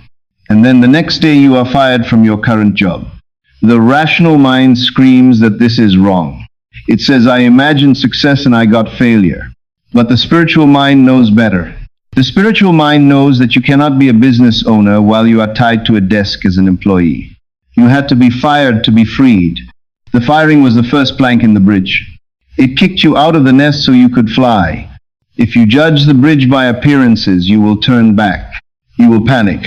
And then the next day you are fired from your current job. The rational mind screams that this is wrong. It says, I imagined success and I got failure. But the spiritual mind knows better. The spiritual mind knows that you cannot be a business owner while you are tied to a desk as an employee. You had to be fired to be freed. The firing was the first plank in the bridge. It kicked you out of the nest so you could fly. If you judge the bridge by appearances, you will turn back. You will panic.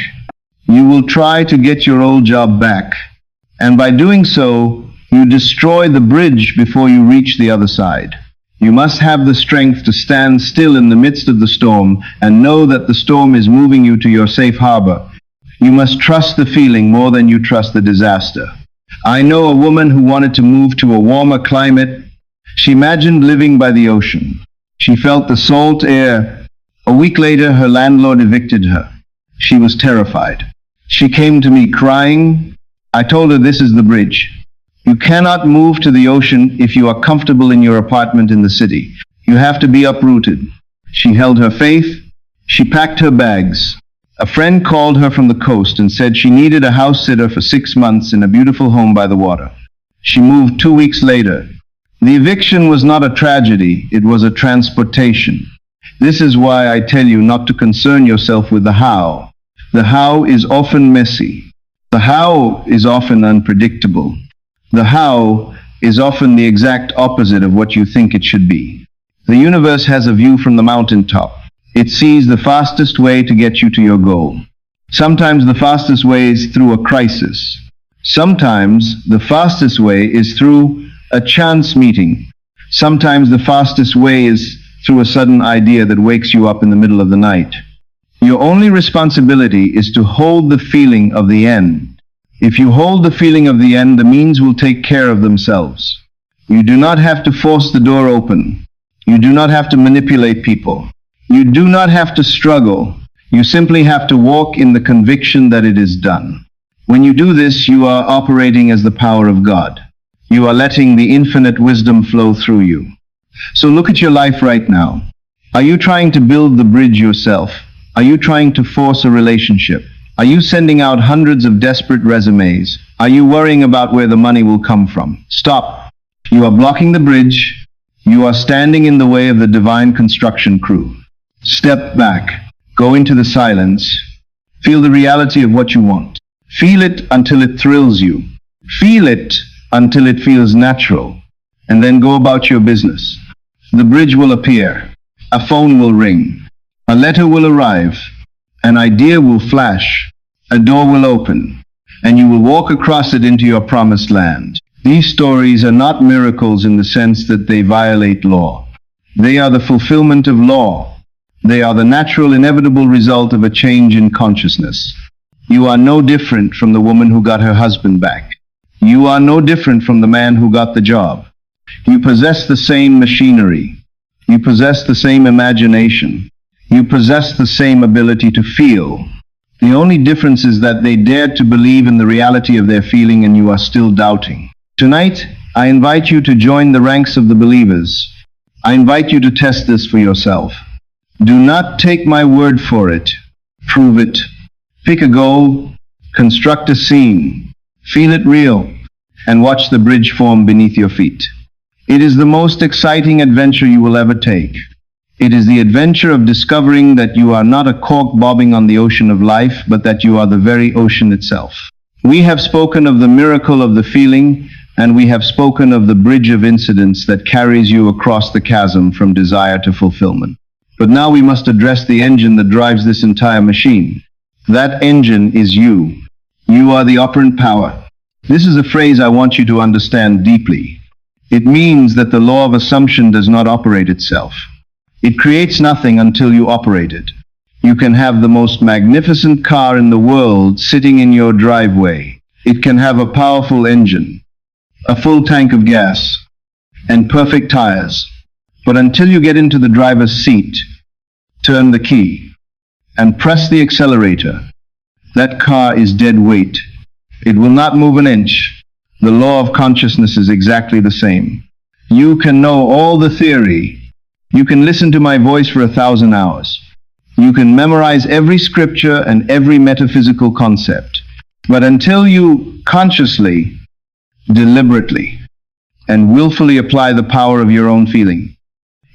You will try to get your old job back. And by doing so, you destroy the bridge before you reach the other side. You must have the strength to stand still in the midst of the storm and know that the storm is moving you to your safe harbor. You must trust the feeling more than you trust the disaster. I know a woman who wanted to move to a warmer climate. She imagined living by the ocean. She felt the salt air. A week later, her landlord evicted her. She was terrified. She came to me crying. I told her this is the bridge. You cannot move to the ocean if you are comfortable in your apartment in the city. You have to be uprooted. She held her faith. She packed her bags. A friend called her from the coast and said she needed a house sitter for 6 months in a beautiful home by the water. She moved 2 weeks later. The eviction was not a tragedy, it was a transportation. This is why I tell you not to concern yourself with the how. The how is often messy. The how is often unpredictable. The how is often the exact opposite of what you think it should be. The universe has a view from the mountaintop. It sees the fastest way to get you to your goal. Sometimes the fastest way is through a crisis. Sometimes the fastest way is through a chance meeting. Sometimes the fastest way is through a sudden idea that wakes you up in the middle of the night. Your only responsibility is to hold the feeling of the end. If you hold the feeling of the end, the means will take care of themselves. You do not have to force the door open. You do not have to manipulate people. You do not have to struggle. You simply have to walk in the conviction that it is done. When you do this, you are operating as the power of God. You are letting the infinite wisdom flow through you. So look at your life right now. Are you trying to build the bridge yourself? Are you trying to force a relationship? Are you sending out hundreds of desperate resumes? Are you worrying about where the money will come from? Stop. You are blocking the bridge. You are standing in the way of the divine construction crew. Step back. Go into the silence. Feel the reality of what you want. Feel it until it thrills you. Feel it until it feels natural. And then go about your business. The bridge will appear. A phone will ring. A letter will arrive. An idea will flash. A door will open. And you will walk across it into your promised land. These stories are not miracles in the sense that they violate law. They are the fulfillment of law. They are the natural, inevitable result of a change in consciousness. You are no different from the woman who got her husband back. You are no different from the man who got the job. You possess the same machinery. You possess the same imagination. You possess the same ability to feel. The only difference is that they dared to believe in the reality of their feeling and you are still doubting. Tonight, I invite you to join the ranks of the believers. I invite you to test this for yourself. Do not take my word for it. Prove it. Pick a goal, construct a scene, feel it real, and watch the bridge form beneath your feet. It is the most exciting adventure you will ever take. It is the adventure of discovering that you are not a cork bobbing on the ocean of life, but that you are the very ocean itself. We have spoken of the miracle of the feeling, and we have spoken of the bridge of incidents that carries you across the chasm from desire to fulfillment. But now we must address the engine that drives this entire machine. That engine is you. You are the operant power. This is a phrase I want you to understand deeply. It means that the law of assumption does not operate itself. It creates nothing until you operate it. You can have the most magnificent car in the world sitting in your driveway. It can have a powerful engine, a full tank of gas, and perfect tires. But until you get into the driver's seat, turn the key, and press the accelerator, that car is dead weight. It will not move an inch. The law of consciousness is exactly the same. You can know all the theory. You can listen to my voice for 1,000 hours. You can memorize every scripture and every metaphysical concept. But until you consciously, deliberately, and willfully apply the power of your own feeling,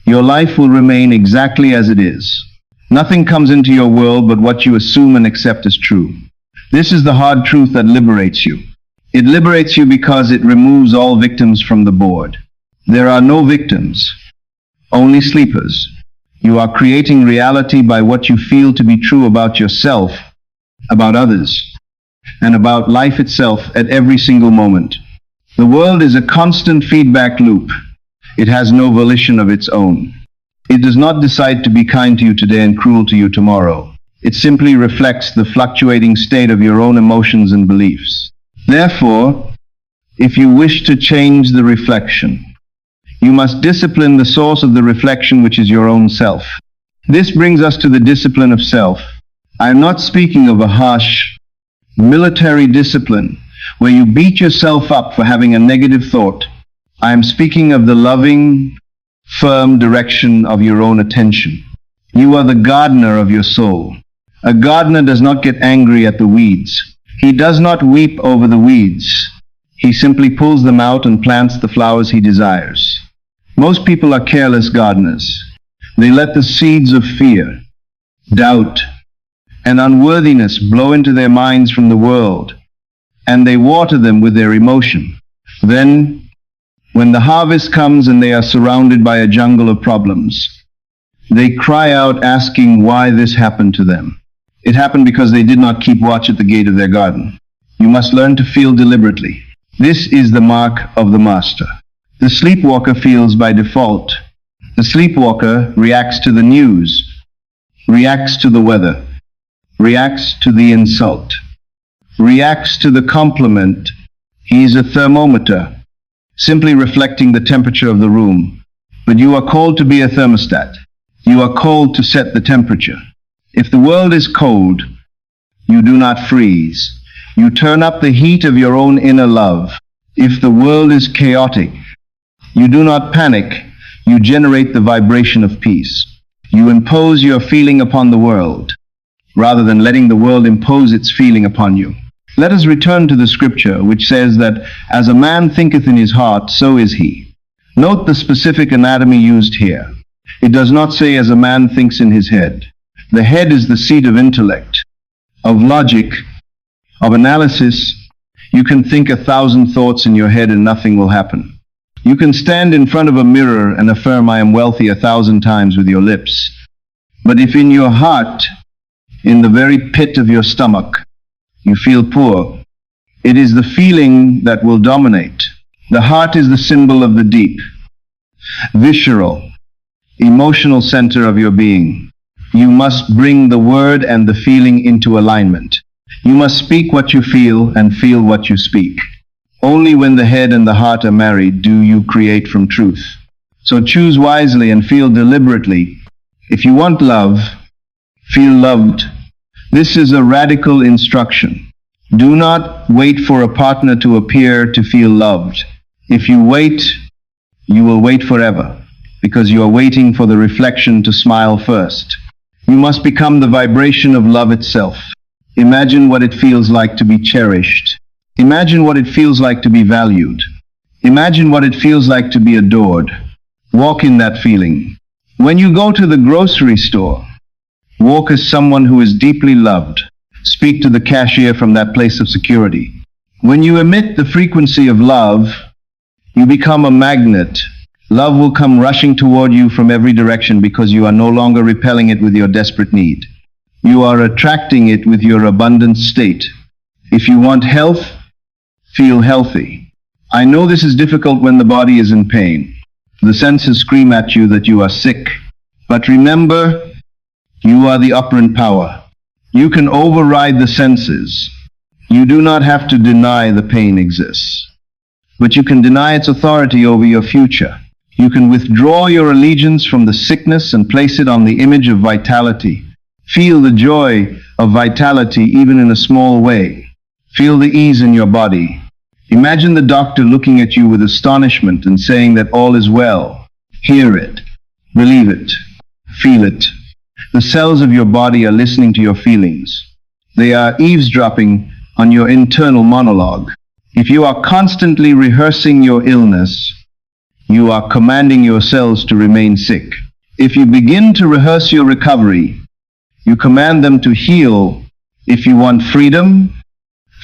your life will remain exactly as it is. Nothing comes into your world but what you assume and accept as true. This is the hard truth that liberates you. It liberates you because it removes all victims from the board. There are no victims, only sleepers. You are creating reality by what you feel to be true about yourself, about others, and about life itself at every single moment. The world is a constant feedback loop. It has no volition of its own. It does not decide to be kind to you today and cruel to you tomorrow. It simply reflects the fluctuating state of your own emotions and beliefs. Therefore, if you wish to change the reflection, you must discipline the source of the reflection, which is your own self. This brings us to the discipline of self. I am not speaking of a harsh, military discipline where you beat yourself up for having a negative thought. I am speaking of the loving, firm direction of your own attention. You are the gardener of your soul. A gardener does not get angry at the weeds. He does not weep over the weeds. He simply pulls them out and plants the flowers he desires. Most people are careless gardeners. They let the seeds of fear, doubt, and unworthiness blow into their minds from the world, and they water them with their emotion. Then, when the harvest comes and they are surrounded by a jungle of problems, they cry out asking why this happened to them. It happened because they did not keep watch at the gate of their garden. You must learn to feel deliberately. This is the mark of the master. The sleepwalker feels by default. The sleepwalker reacts to the news, reacts to the weather, reacts to the insult, reacts to the compliment. He is a thermometer, simply reflecting the temperature of the room. But you are called to be a thermostat. You are called to set the temperature. If the world is cold, you do not freeze. You turn up the heat of your own inner love. If the world is chaotic, you do not panic. You generate the vibration of peace. You impose your feeling upon the world, rather than letting the world impose its feeling upon you. Let us return to the scripture, which says that, as a man thinketh in his heart, so is he. Note the specific anatomy used here. It does not say as a man thinks in his head. The head is the seat of intellect, of logic, of analysis. You can think 1,000 thoughts in your head and nothing will happen. You can stand in front of a mirror and affirm I am wealthy 1,000 times with your lips. But if in your heart, in the very pit of your stomach, you feel poor, it is the feeling that will dominate. The heart is the symbol of the deep, visceral, emotional center of your being. You must bring the word and the feeling into alignment. You must speak what you feel and feel what you speak. Only when the head and the heart are married do you create from truth. So choose wisely and feel deliberately. If you want love, feel loved. This is a radical instruction. Do not wait for a partner to appear to feel loved. If you wait, you will wait forever, because you are waiting for the reflection to smile first. You must become the vibration of love itself. Imagine what it feels like to be cherished. Imagine what it feels like to be valued. Imagine what it feels like to be adored. Walk in that feeling. When you go to the grocery store, walk as someone who is deeply loved. Speak to the cashier from that place of security. When you emit the frequency of love, you become a magnet. Love will come rushing toward you from every direction because you are no longer repelling it with your desperate need. You are attracting it with your abundant state. If you want health, feel healthy. I know this is difficult when the body is in pain. The senses scream at you that you are sick. But remember, you are the operant power. You can override the senses. You do not have to deny the pain exists, but you can deny its authority over your future. You can withdraw your allegiance from the sickness and place it on the image of vitality. Feel the joy of vitality even in a small way. Feel the ease in your body. Imagine the doctor looking at you with astonishment and saying that all is well. Hear it. Believe it. Feel it. The cells of your body are listening to your feelings. They are eavesdropping on your internal monologue. If you are constantly rehearsing your illness, you are commanding your cells to remain sick. If you begin to rehearse your recovery, you command them to heal. If you want freedom,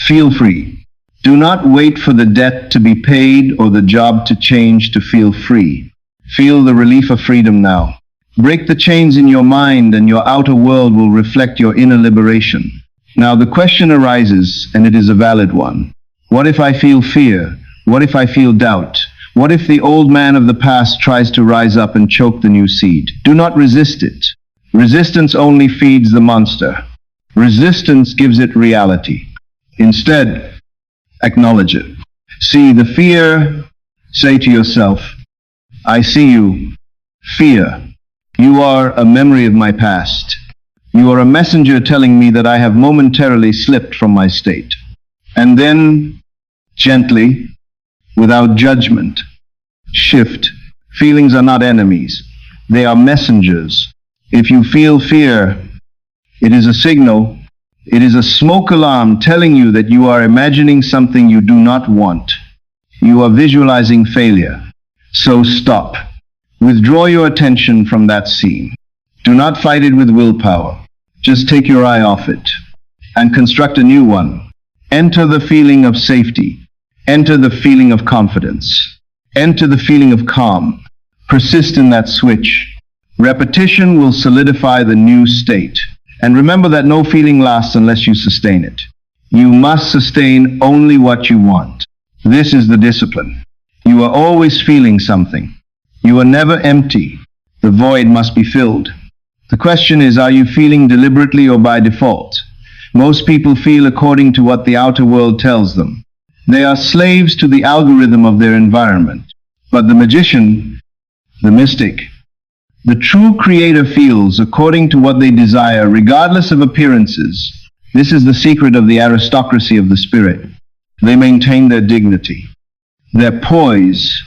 feel free. Do not wait for the debt to be paid or the job to change to feel free. Feel the relief of freedom now. Break the chains in your mind and your outer world will reflect your inner liberation. Now the question arises, and it is a valid one. What if I feel fear? What if I feel doubt? What if the old man of the past tries to rise up and choke the new seed? Do not resist it. Resistance only feeds the monster. Resistance gives it reality. Instead, acknowledge it. See the fear. Say to yourself, I see you. Fear. You are a memory of my past. You are a messenger telling me that I have momentarily slipped from my state. And then, gently, without judgment, shift. Feelings are not enemies. They are messengers. If you feel fear, it is a signal. It is a smoke alarm telling you that you are imagining something you do not want. You are visualizing failure. So stop. Withdraw your attention from that scene. Do not fight it with willpower. Just take your eye off it and construct a new one. Enter the feeling of safety. Enter the feeling of confidence. Enter the feeling of calm. Persist in that switch. Repetition will solidify the new state. And remember that no feeling lasts unless you sustain it. You must sustain only what you want. This is the discipline. You are always feeling something. You are never empty. The void must be filled. The question is, are you feeling deliberately or by default? Most people feel according to what the outer world tells them. They are slaves to the algorithm of their environment. But the magician, the mystic, The true creator feels according to what they desire, regardless of appearances. This is the secret of the aristocracy of the spirit. They maintain their dignity, their poise,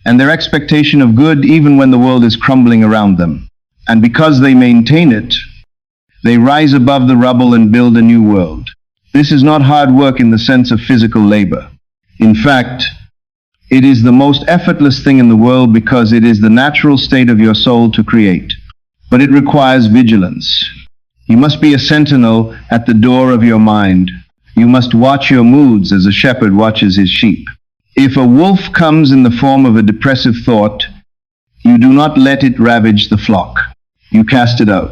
and their expectation of good even when the world is crumbling around them. And because they maintain it, they rise above the rubble and build a new world. This is not hard work in the sense of physical labor. In fact, it is the most effortless thing in the world because it is the natural state of your soul to create. But it requires vigilance. You must be a sentinel at the door of your mind. You must watch your moods as a shepherd watches his sheep. If a wolf comes in the form of a depressive thought, you do not let it ravage the flock. You cast it out.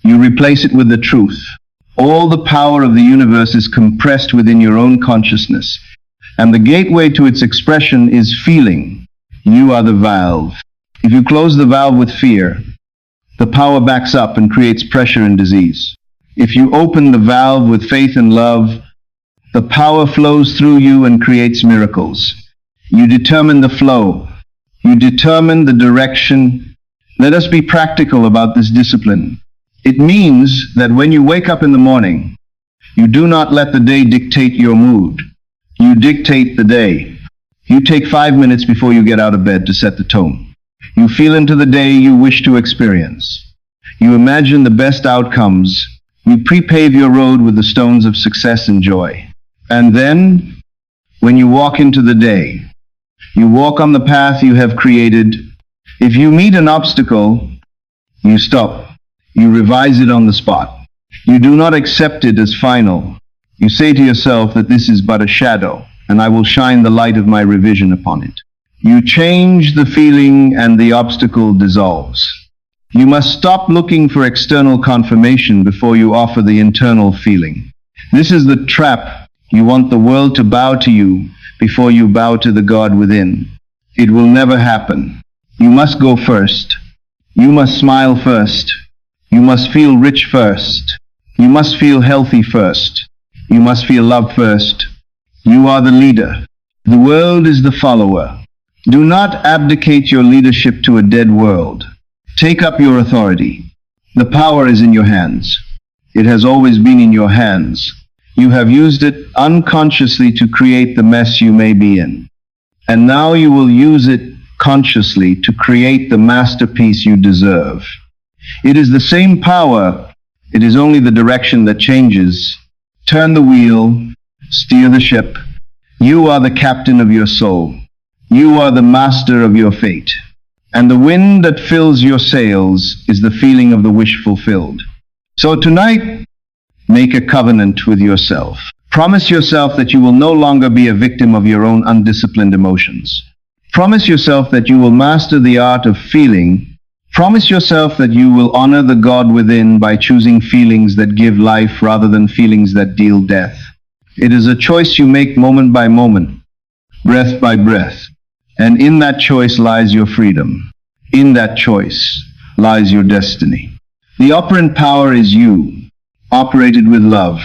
You replace it with the truth. All the power of the universe is compressed within your own consciousness, and the gateway to its expression is feeling. You are the valve. If you close the valve with fear, the power backs up and creates pressure and disease. If you open the valve with faith and love, the power flows through you and creates miracles. You determine the flow. You determine the direction. Let us be practical about this discipline. It means that when you wake up in the morning, you do not let the day dictate your mood. You dictate the day. You take 5 minutes before you get out of bed to set the tone. You feel into the day you wish to experience. You imagine the best outcomes. You pre-pave your road with the stones of success and joy. And then, when you walk into the day, you walk on the path you have created. If you meet an obstacle, you stop. You revise it on the spot. You do not accept it as final. You say to yourself that this is but a shadow, and I will shine the light of my revision upon it. You change the feeling and the obstacle dissolves. You must stop looking for external confirmation before you offer the internal feeling. This is the trap. You want the world to bow to you before you bow to the God within. It will never happen. You must go first. You must smile first. You must feel rich first. You must feel healthy first. You must feel love first. You are the leader. The world is the follower. Do not abdicate your leadership to a dead world. Take up your authority. The power is in your hands. It has always been in your hands. You have used it unconsciously to create the mess you may be in. And now you will use it consciously to create the masterpiece you deserve. It is the same power. It is only the direction that changes. Turn the wheel, steer the ship. You are the captain of your soul. You are the master of your fate. And the wind that fills your sails is the feeling of the wish fulfilled. So tonight, make a covenant with yourself. Promise yourself that you will no longer be a victim of your own undisciplined emotions. Promise yourself that you will master the art of feeling. Promise yourself that you will honor the God within by choosing feelings that give life rather than feelings that deal death. It is a choice you make moment by moment, breath by breath. And in that choice lies your freedom. In that choice lies your destiny. The operant power is you. Operate it with love.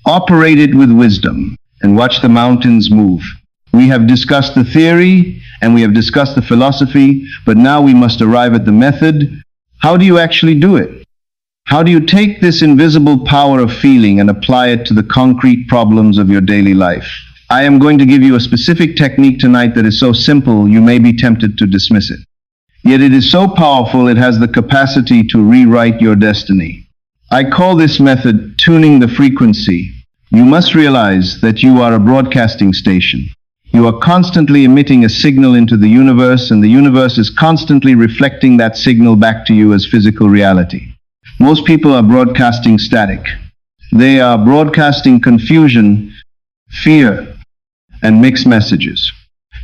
Operate it with wisdom. And watch the mountains move. We have discussed the theory and we have discussed the philosophy, but now we must arrive at the method. How do you actually do it? How do you take this invisible power of feeling and apply it to the concrete problems of your daily life? I am going to give you a specific technique tonight that is so simple you may be tempted to dismiss it. Yet it is so powerful it has the capacity to rewrite your destiny. I call this method tuning the frequency. You must realize that you are a broadcasting station. You are constantly emitting a signal into the universe, and the universe is constantly reflecting that signal back to you as physical reality. Most people are broadcasting static. They are broadcasting confusion, fear, and mixed messages.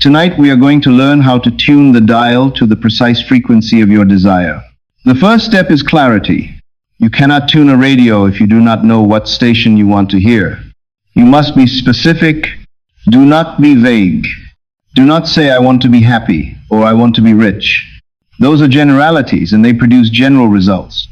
Tonight we are going to learn how to tune the dial to the precise frequency of your desire. The first step is clarity. You cannot tune a radio if you do not know what station you want to hear. You must be specific. Do not be vague. Do not say, I want to be happy or I want to be rich. Those are generalities and they produce general results.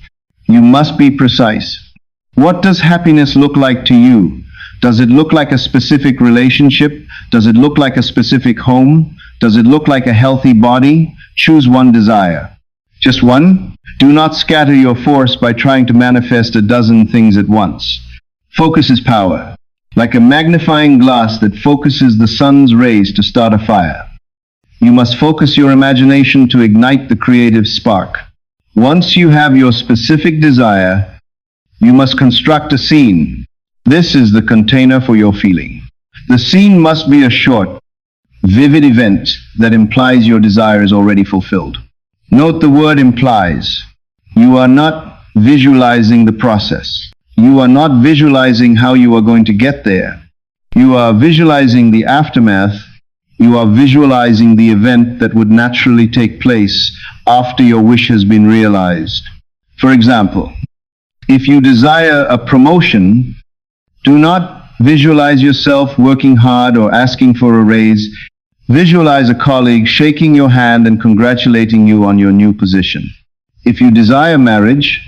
You must be precise. What does happiness look like to you? Does it look like a specific relationship? Does it look like a specific home? Does it look like a healthy body? Choose one desire. Just one? Do not scatter your force by trying to manifest a dozen things at once. Focus is power, like a magnifying glass that focuses the sun's rays to start a fire. You must focus your imagination to ignite the creative spark. Once you have your specific desire, you must construct a scene. This is the container for your feeling. The scene must be a short, vivid event that implies your desire is already fulfilled. Note the word implies. You are not visualizing the process. You are not visualizing how you are going to get there. You are visualizing the aftermath. You are visualizing the event that would naturally take place after your wish has been realized. For example, if you desire a promotion, do not visualize yourself working hard or asking for a raise. Visualize a colleague shaking your hand and congratulating you on your new position. If you desire marriage,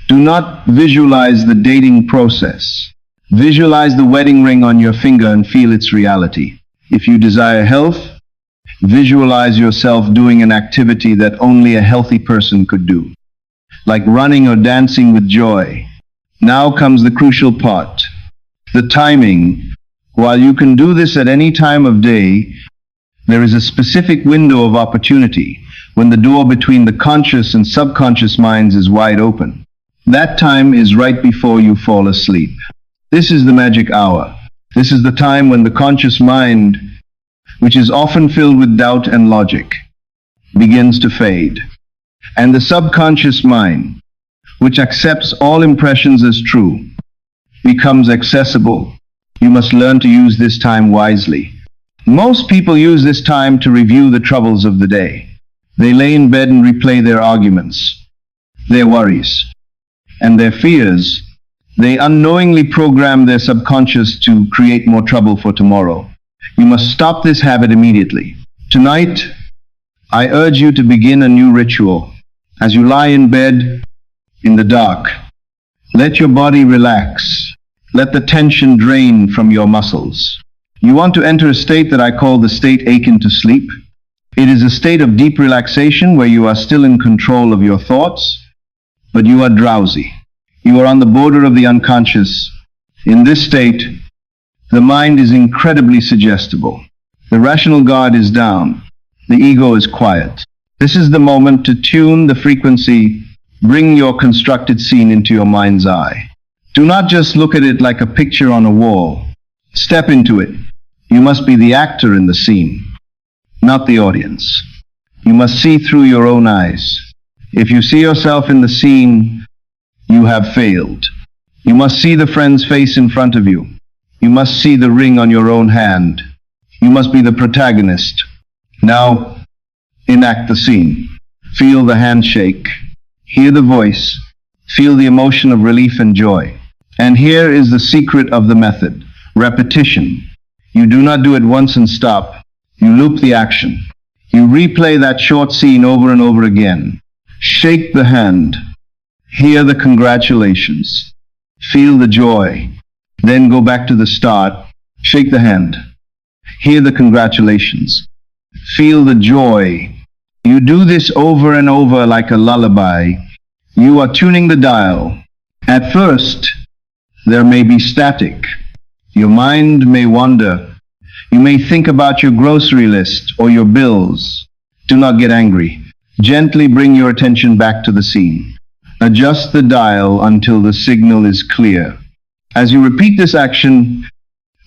do not visualize the dating process. Visualize the wedding ring on your finger and feel its reality. If you desire health, visualize yourself doing an activity that only a healthy person could do, like running or dancing with joy. Now comes the crucial part, the timing. While you can do this at any time of day, there is a specific window of opportunity when the door between the conscious and subconscious minds is wide open. That time is right before you fall asleep. This is the magic hour. This is the time when the conscious mind, which is often filled with doubt and logic, begins to fade. And the subconscious mind, which accepts all impressions as true, becomes accessible. You must learn to use this time wisely. Most people use this time to review the troubles of the day. They lay in bed and replay their arguments, their worries, and their fears. They unknowingly program their subconscious to create more trouble for tomorrow. You must stop this habit immediately. Tonight, I urge you to begin a new ritual. As you lie in bed, in the dark, let your body relax. Let the tension drain from your muscles. You want to enter a state that I call the state akin to sleep. It is a state of deep relaxation where you are still in control of your thoughts, but you are drowsy. You are on the border of the unconscious. In this state, the mind is incredibly suggestible. The rational guard is down. The ego is quiet. This is the moment to tune the frequency. Bring your constructed scene into your mind's eye. Do not just look at it like a picture on a wall. Step into it. You must be the actor in the scene, not the audience. You must see through your own eyes. If you see yourself in the scene, you have failed. You must see the friend's face in front of you. You must see the ring on your own hand. You must be the protagonist. Now, enact the scene. Feel the handshake. Hear the voice. Feel the emotion of relief and joy. And here is the secret of the method. Repetition. You do not do it once and stop. You loop the action. You replay that short scene over and over again. Shake the hand. Hear the congratulations. Feel the joy. Then go back to the start. Shake the hand. Hear the congratulations. Feel the joy. You do this over and over like a lullaby. You are tuning the dial. At first, there may be static. Your mind may wander. You may think about your grocery list or your bills. Do not get angry. Gently bring your attention back to the scene. Adjust the dial until the signal is clear. As you repeat this action,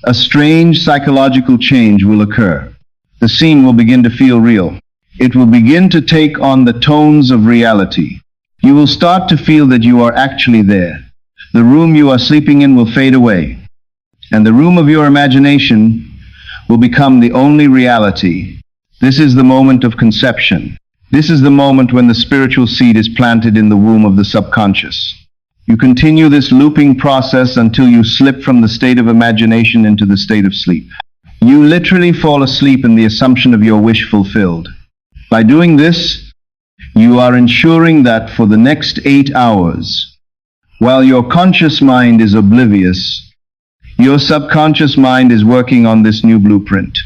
a strange psychological change will occur. The scene will begin to feel real. It will begin to take on the tones of reality. You will start to feel that you are actually there. The room you are sleeping in will fade away, and the room of your imagination will become the only reality. This is the moment of conception. This is the moment when the spiritual seed is planted in the womb of the subconscious. You continue this looping process until you slip from the state of imagination into the state of sleep. You literally fall asleep in the assumption of your wish fulfilled. By doing this, you are ensuring that for the next 8 hours, while your conscious mind is oblivious, your subconscious mind is working on this new blueprint.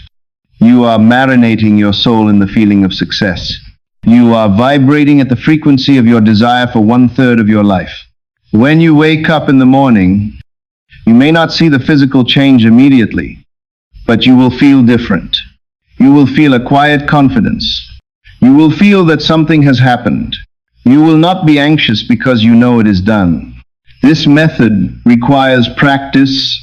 You are marinating your soul in the feeling of success. You are vibrating at the frequency of your desire for 1/3 of your life. When you wake up in the morning, you may not see the physical change immediately, but you will feel different. You will feel a quiet confidence. You will feel that something has happened. You will not be anxious because you know it is done. This method requires practice.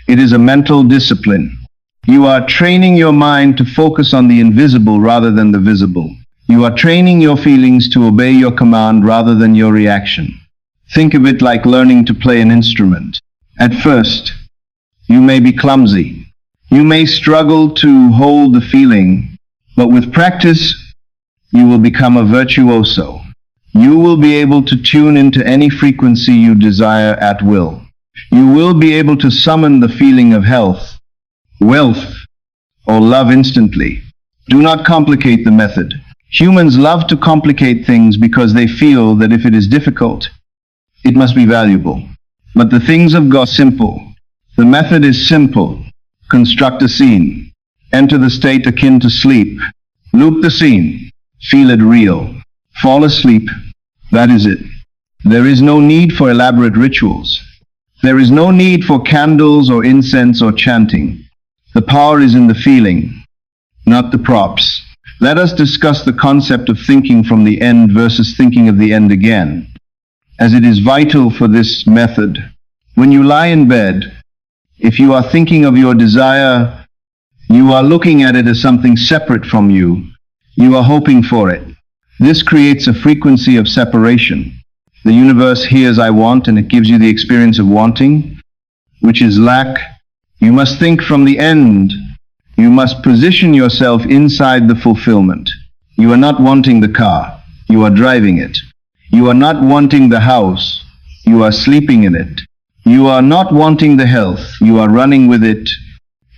It is a mental discipline. You are training your mind to focus on the invisible rather than the visible. You are training your feelings to obey your command rather than your reaction. Think of it like learning to play an instrument. At first, you may be clumsy. You may struggle to hold the feeling, but with practice, you will become a virtuoso. You will be able to tune into any frequency you desire at will. You will be able to summon the feeling of health, wealth, or love instantly. Do not complicate the method. Humans love to complicate things because they feel that if it is difficult, it must be valuable. But the things of God are simple. The method is simple. Construct a scene. Enter the state akin to sleep. Loop the scene. Feel it real. Fall asleep. That is it. There is no need for elaborate rituals. There is no need for candles or incense or chanting. The power is in the feeling, not the props. Let us discuss the concept of thinking from the end versus thinking of the end again, as it is vital for this method. When you lie in bed, if you are thinking of your desire, you are looking at it as something separate from you. You are hoping for it. This creates a frequency of separation. The universe hears "I want" and it gives you the experience of wanting, which is lack. You must think from the end. You must position yourself inside the fulfillment. You are not wanting the car. You are driving it. You are not wanting the house. You are sleeping in it. You are not wanting the health. You are running with it.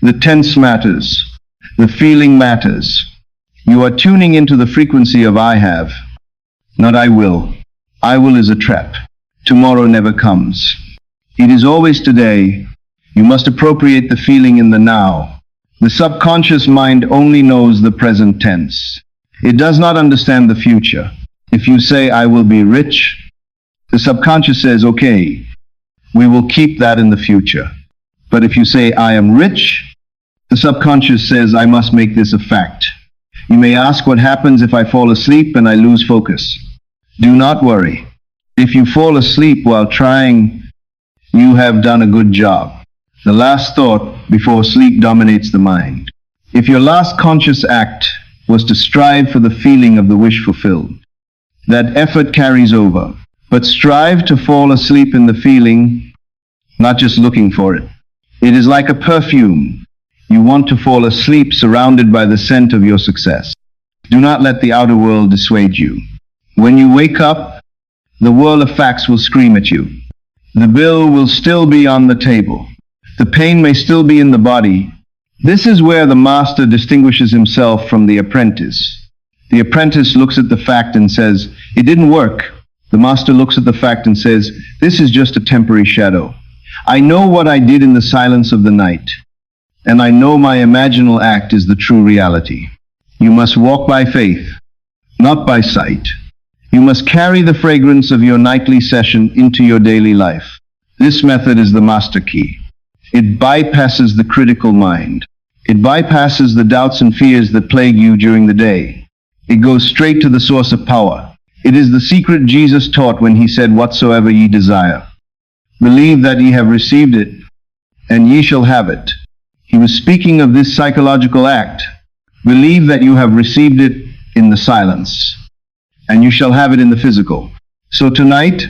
The tense matters. The feeling matters. You are tuning into the frequency of "I have," not "I will." I will is a trap. Tomorrow never comes. It is always today. You must appropriate the feeling in the now. The subconscious mind only knows the present tense. It does not understand the future. If you say "I will be rich," the subconscious says, "Okay, we will keep that in the future." But if you say "I am rich," the subconscious says, "I must make this a fact." You may ask, what happens if I fall asleep and I lose focus? Do not worry. If you fall asleep while trying, you have done a good job. The last thought before sleep dominates the mind. If your last conscious act was to strive for the feeling of the wish fulfilled, that effort carries over. But strive to fall asleep in the feeling, not just looking for it. It is like a perfume. You want to fall asleep surrounded by the scent of your success. Do not let the outer world dissuade you. When you wake up, the world of facts will scream at you. The bill will still be on the table. The pain may still be in the body. This is where the master distinguishes himself from the apprentice. The apprentice looks at the fact and says, "It didn't work." The master looks at the fact and says, "This is just a temporary shadow. I know what I did in the silence of the night, and I know my imaginal act is the true reality." You must walk by faith, not by sight. You must carry the fragrance of your nightly session into your daily life. This method is the master key. It bypasses the critical mind. It bypasses the doubts and fears that plague you during the day. It goes straight to the source of power. It is the secret Jesus taught when he said, "Whatsoever ye desire, believe that ye have received it, and ye shall have it." He was speaking of this psychological act. Believe that you have received it in the silence, and you shall have it in the physical. So tonight,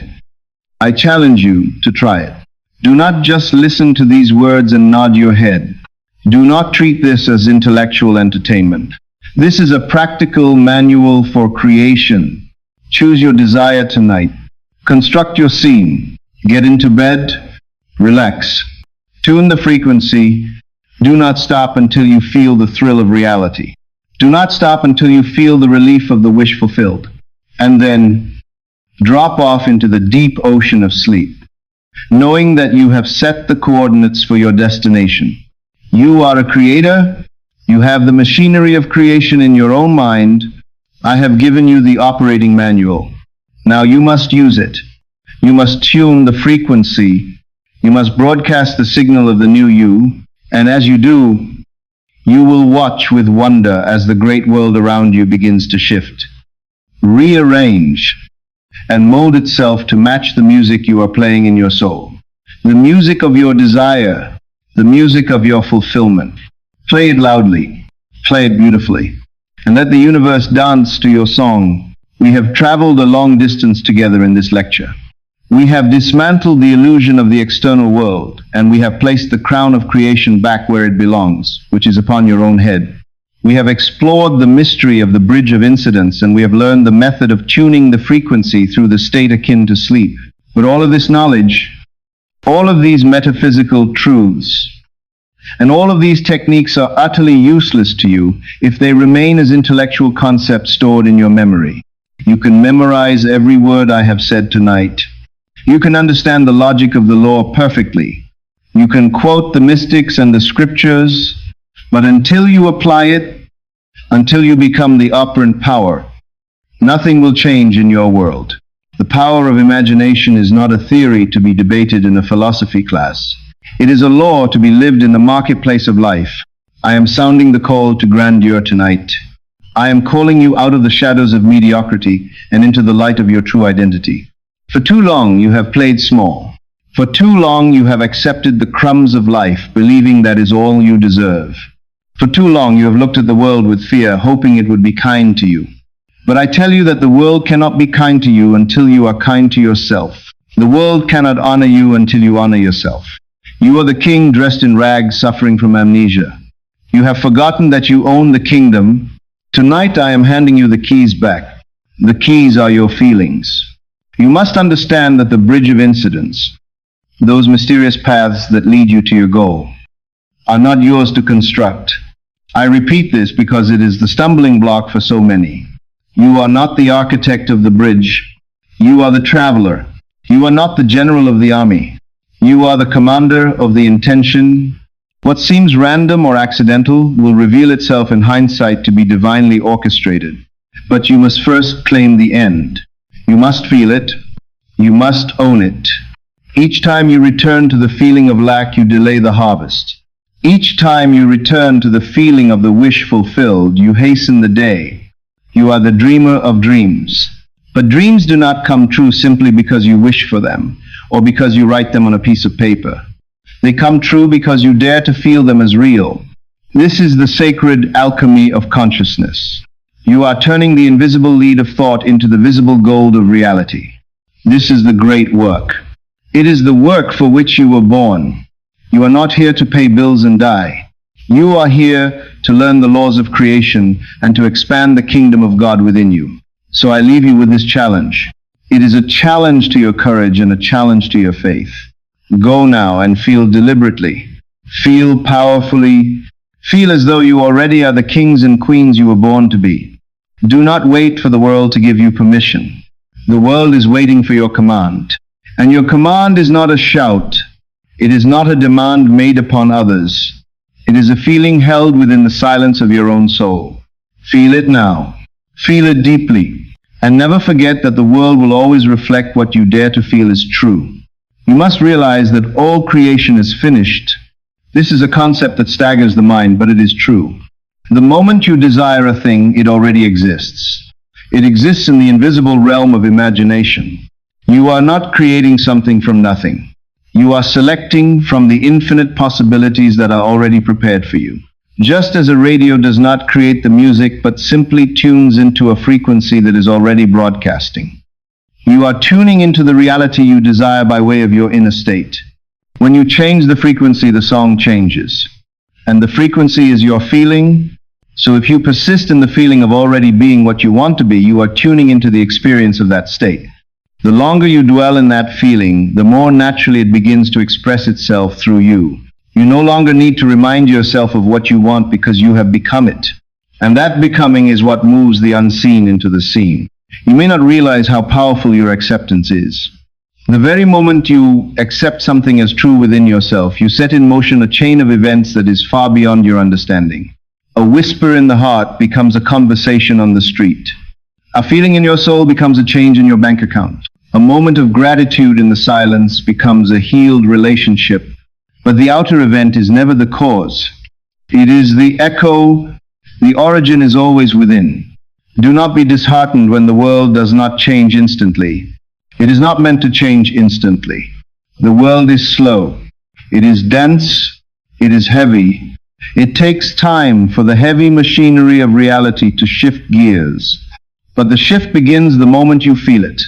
I challenge you to try it. Do not just listen to these words and nod your head. Do not treat this as intellectual entertainment. This is a practical manual for creation. Choose your desire tonight. Construct your scene. Get into bed. Relax. Tune the frequency. Do not stop until you feel the thrill of reality. Do not stop until you feel the relief of the wish fulfilled. And then drop off into the deep ocean of sleep, knowing that you have set the coordinates for your destination. You are a creator. You have the machinery of creation in your own mind. I have given you the operating manual. Now you must use it. You must tune the frequency. You must broadcast the signal of the new you. And as you do, you will watch with wonder as the great world around you begins to shift, rearrange, and mold itself to match the music you are playing in your soul. The music of your desire, the music of your fulfillment. Play it loudly, play it beautifully, and let the universe dance to your song. We have traveled a long distance together in this lecture. We have dismantled the illusion of the external world, and we have placed the crown of creation back where it belongs, which is upon your own head. We have explored the mystery of the bridge of incidence, and we have learned the method of tuning the frequency through the state akin to sleep. But all of this knowledge, all of these metaphysical truths, and all of these techniques are utterly useless to you if they remain as intellectual concepts stored in your memory. You can memorize every word I have said tonight. You can understand the logic of the law perfectly. You can quote the mystics and the scriptures, but until you apply it, until you become the operant power, nothing will change in your world. The power of imagination is not a theory to be debated in a philosophy class. It is a law to be lived in the marketplace of life. I am sounding the call to grandeur tonight. I am calling you out of the shadows of mediocrity and into the light of your true identity. For too long you have played small. For too long you have accepted the crumbs of life, believing that is all you deserve. For too long you have looked at the world with fear, hoping it would be kind to you. But I tell you that the world cannot be kind to you until you are kind to yourself. The world cannot honor you until you honor yourself. You are the king dressed in rags, suffering from amnesia. You have forgotten that you own the kingdom. Tonight I am handing you the keys back. The keys are your feelings. You must understand that the bridge of incidence, those mysterious paths that lead you to your goal, are not yours to construct. I repeat this because it is the stumbling block for so many. You are not the architect of the bridge. You are the traveler. You are not the general of the army. You are the commander of the intention. What seems random or accidental will reveal itself in hindsight to be divinely orchestrated. But you must first claim the end. You must feel it. You must own it. Each time you return to the feeling of lack, you delay the harvest. Each time you return to the feeling of the wish fulfilled, you hasten the day. You are the dreamer of dreams. But dreams do not come true simply because you wish for them, or because you write them on a piece of paper. They come true because you dare to feel them as real. This is the sacred alchemy of consciousness. You are turning the invisible lead of thought into the visible gold of reality. This is the great work. It is the work for which you were born. You are not here to pay bills and die. You are here to learn the laws of creation and to expand the kingdom of God within you. So I leave you with this challenge. It is a challenge to your courage and a challenge to your faith. Go now and feel deliberately. Feel powerfully. Feel as though you already are the kings and queens you were born to be. Do not wait for the world to give you permission. The world is waiting for your command. And your command is not a shout. It is not a demand made upon others. It is a feeling held within the silence of your own soul. Feel it now. Feel it deeply. And never forget that the world will always reflect what you dare to feel is true. You must realize that all creation is finished. This is a concept that staggers the mind, but it is true. The moment you desire a thing, it already exists. It exists in the invisible realm of imagination. You are not creating something from nothing. You are selecting from the infinite possibilities that are already prepared for you. Just as a radio does not create the music, but simply tunes into a frequency that is already broadcasting. You are tuning into the reality you desire by way of your inner state. When you change the frequency, the song changes. And the frequency is your feeling. So if you persist in the feeling of already being what you want to be, you are tuning into the experience of that state. The longer you dwell in that feeling, the more naturally it begins to express itself through you. You no longer need to remind yourself of what you want because you have become it. And that becoming is what moves the unseen into the seen. You may not realize how powerful your acceptance is. The very moment you accept something as true within yourself, you set in motion a chain of events that is far beyond your understanding. A whisper in the heart becomes a conversation on the street. A feeling in your soul becomes a change in your bank account. A moment of gratitude in the silence becomes a healed relationship. But the outer event is never the cause. It is the echo. The origin is always within. Do not be disheartened when the world does not change instantly. It is not meant to change instantly. The world is slow. It is dense. It is heavy. It takes time for the heavy machinery of reality to shift gears. But the shift begins the moment you feel it.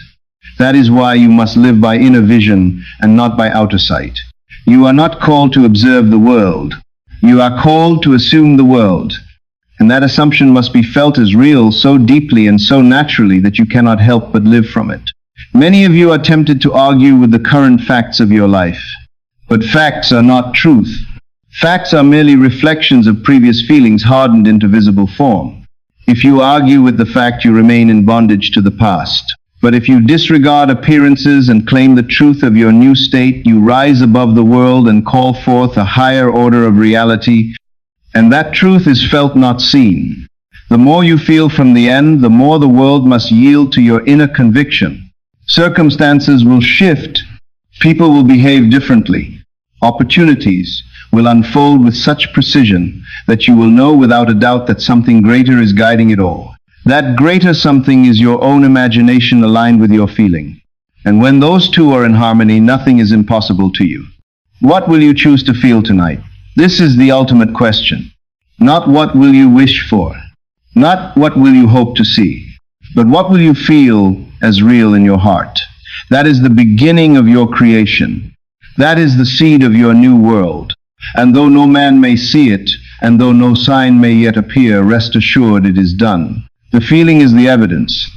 That is why you must live by inner vision and not by outer sight. You are not called to observe the world. You are called to assume the world. And that assumption must be felt as real so deeply and so naturally that you cannot help but live from it. Many of you are tempted to argue with the current facts of your life. But facts are not truth. Facts are merely reflections of previous feelings hardened into visible form. If you argue with the fact, you remain in bondage to the past. But if you disregard appearances and claim the truth of your new state, you rise above the world and call forth a higher order of reality. And that truth is felt, not seen. The more you feel from the end, the more the world must yield to your inner conviction. Circumstances will shift. People will behave differently. Opportunities will unfold with such precision that you will know without a doubt that something greater is guiding it all. That greater something is your own imagination aligned with your feeling. And when those two are in harmony, nothing is impossible to you. What will you choose to feel tonight? This is the ultimate question. Not what will you wish for, not what will you hope to see, but what will you feel as real in your heart. That is the beginning of your creation. That is the seed of your new world. And though no man may see it, and though no sign may yet appear, rest assured it is done. The feeling is the evidence.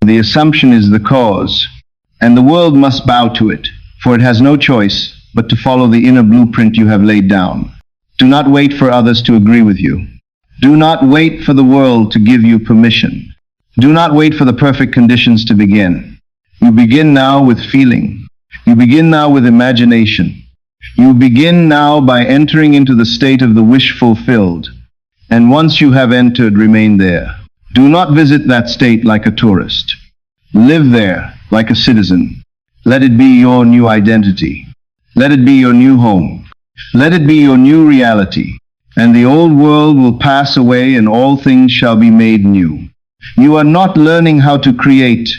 The assumption is the cause. And the world must bow to it, for it has no choice but to follow the inner blueprint you have laid down. Do not wait for others to agree with you. Do not wait for the world to give you permission. Do not wait for the perfect conditions to begin. You begin now with feeling. You begin now with imagination. You begin now by entering into the state of the wish fulfilled. And once you have entered, remain there. Do not visit that state like a tourist. Live there like a citizen. Let it be your new identity. Let it be your new home. Let it be your new reality. And the old world will pass away and all things shall be made new. You are not learning how to create.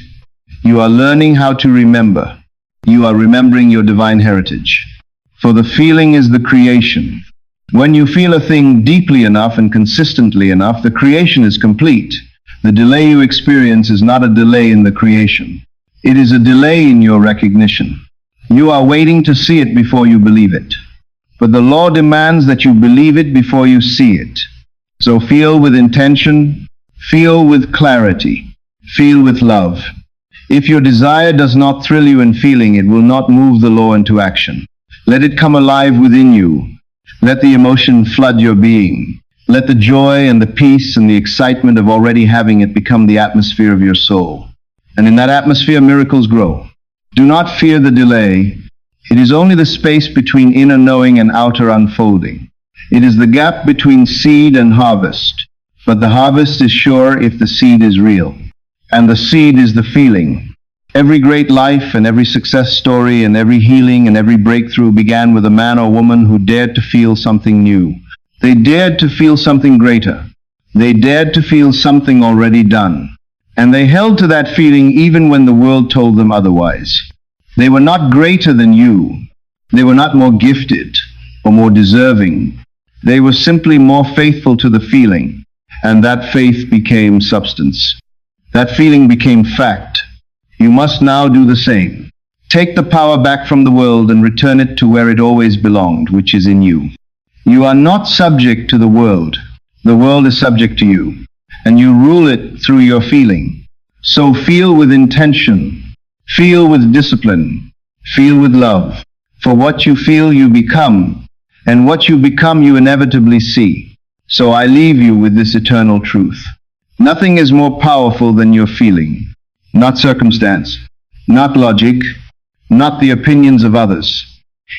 You are learning how to remember. You are remembering your divine heritage. For the feeling is the creation. When you feel a thing deeply enough and consistently enough, the creation is complete. The delay you experience is not a delay in the creation. It is a delay in your recognition. You are waiting to see it before you believe it. But the law demands that you believe it before you see it. So feel with intention, feel with clarity, feel with love. If your desire does not thrill you in feeling, it will not move the law into action. Let it come alive within you. Let the emotion flood your being. Let the joy and the peace and the excitement of already having it become the atmosphere of your soul. And in that atmosphere, miracles grow. Do not fear the delay. It is only the space between inner knowing and outer unfolding. It is the gap between seed and harvest. But the harvest is sure if the seed is real. And the seed is the feeling. Every great life and every success story and every healing and every breakthrough began with a man or woman who dared to feel something new. They dared to feel something greater. They dared to feel something already done. And they held to that feeling even when the world told them otherwise. They were not greater than you. They were not more gifted or more deserving. They were simply more faithful to the feeling. And that faith became substance. That feeling became fact. You must now do the same. Take the power back from the world and return it to where it always belonged, which is in you. You are not subject to the world. The world is subject to you, and you rule it through your feeling. So feel with intention, feel with discipline, feel with love. For what you feel, you become, and what you become, you inevitably see. So I leave you with this eternal truth. Nothing is more powerful than your feeling. Not circumstance, not logic, not the opinions of others.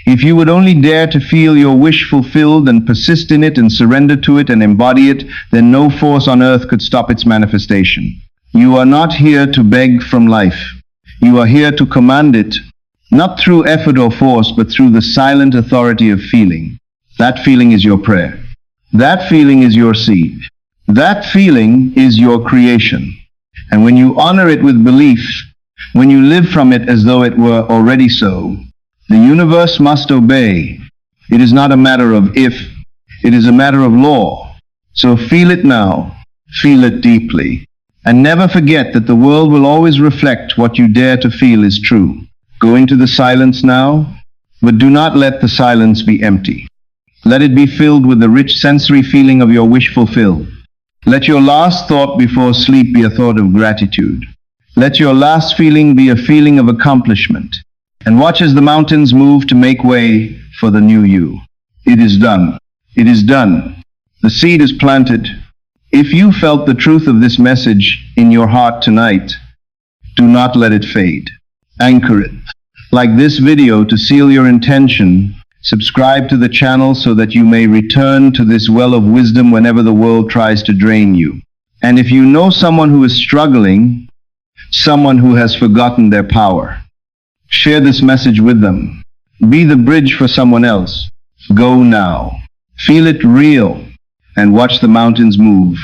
If you would only dare to feel your wish fulfilled and persist in it and surrender to it and embody it, then no force on earth could stop its manifestation. You are not here to beg from life. You are here to command it, not through effort or force, but through the silent authority of feeling. That feeling is your prayer. That feeling is your seed. That feeling is your creation. And when you honor it with belief, when you live from it as though it were already so, the universe must obey. It is not a matter of if, it is a matter of law. So feel it now, feel it deeply, and never forget that the world will always reflect what you dare to feel is true. Go into the silence now, but do not let the silence be empty. Let it be filled with the rich sensory feeling of your wish fulfilled. Let your last thought before sleep be a thought of gratitude. Let your last feeling be a feeling of accomplishment. And watch as the mountains move to make way for the new you. It is done. It is done. The seed is planted. If you felt the truth of this message in your heart tonight, do not let it fade. Anchor it. Like this video to seal your intention. Subscribe to the channel so that you may return to this well of wisdom whenever the world tries to drain you. And if you know someone who is struggling, someone who has forgotten their power, share this message with them. Be the bridge for someone else. Go now. Feel it real and watch the mountains move.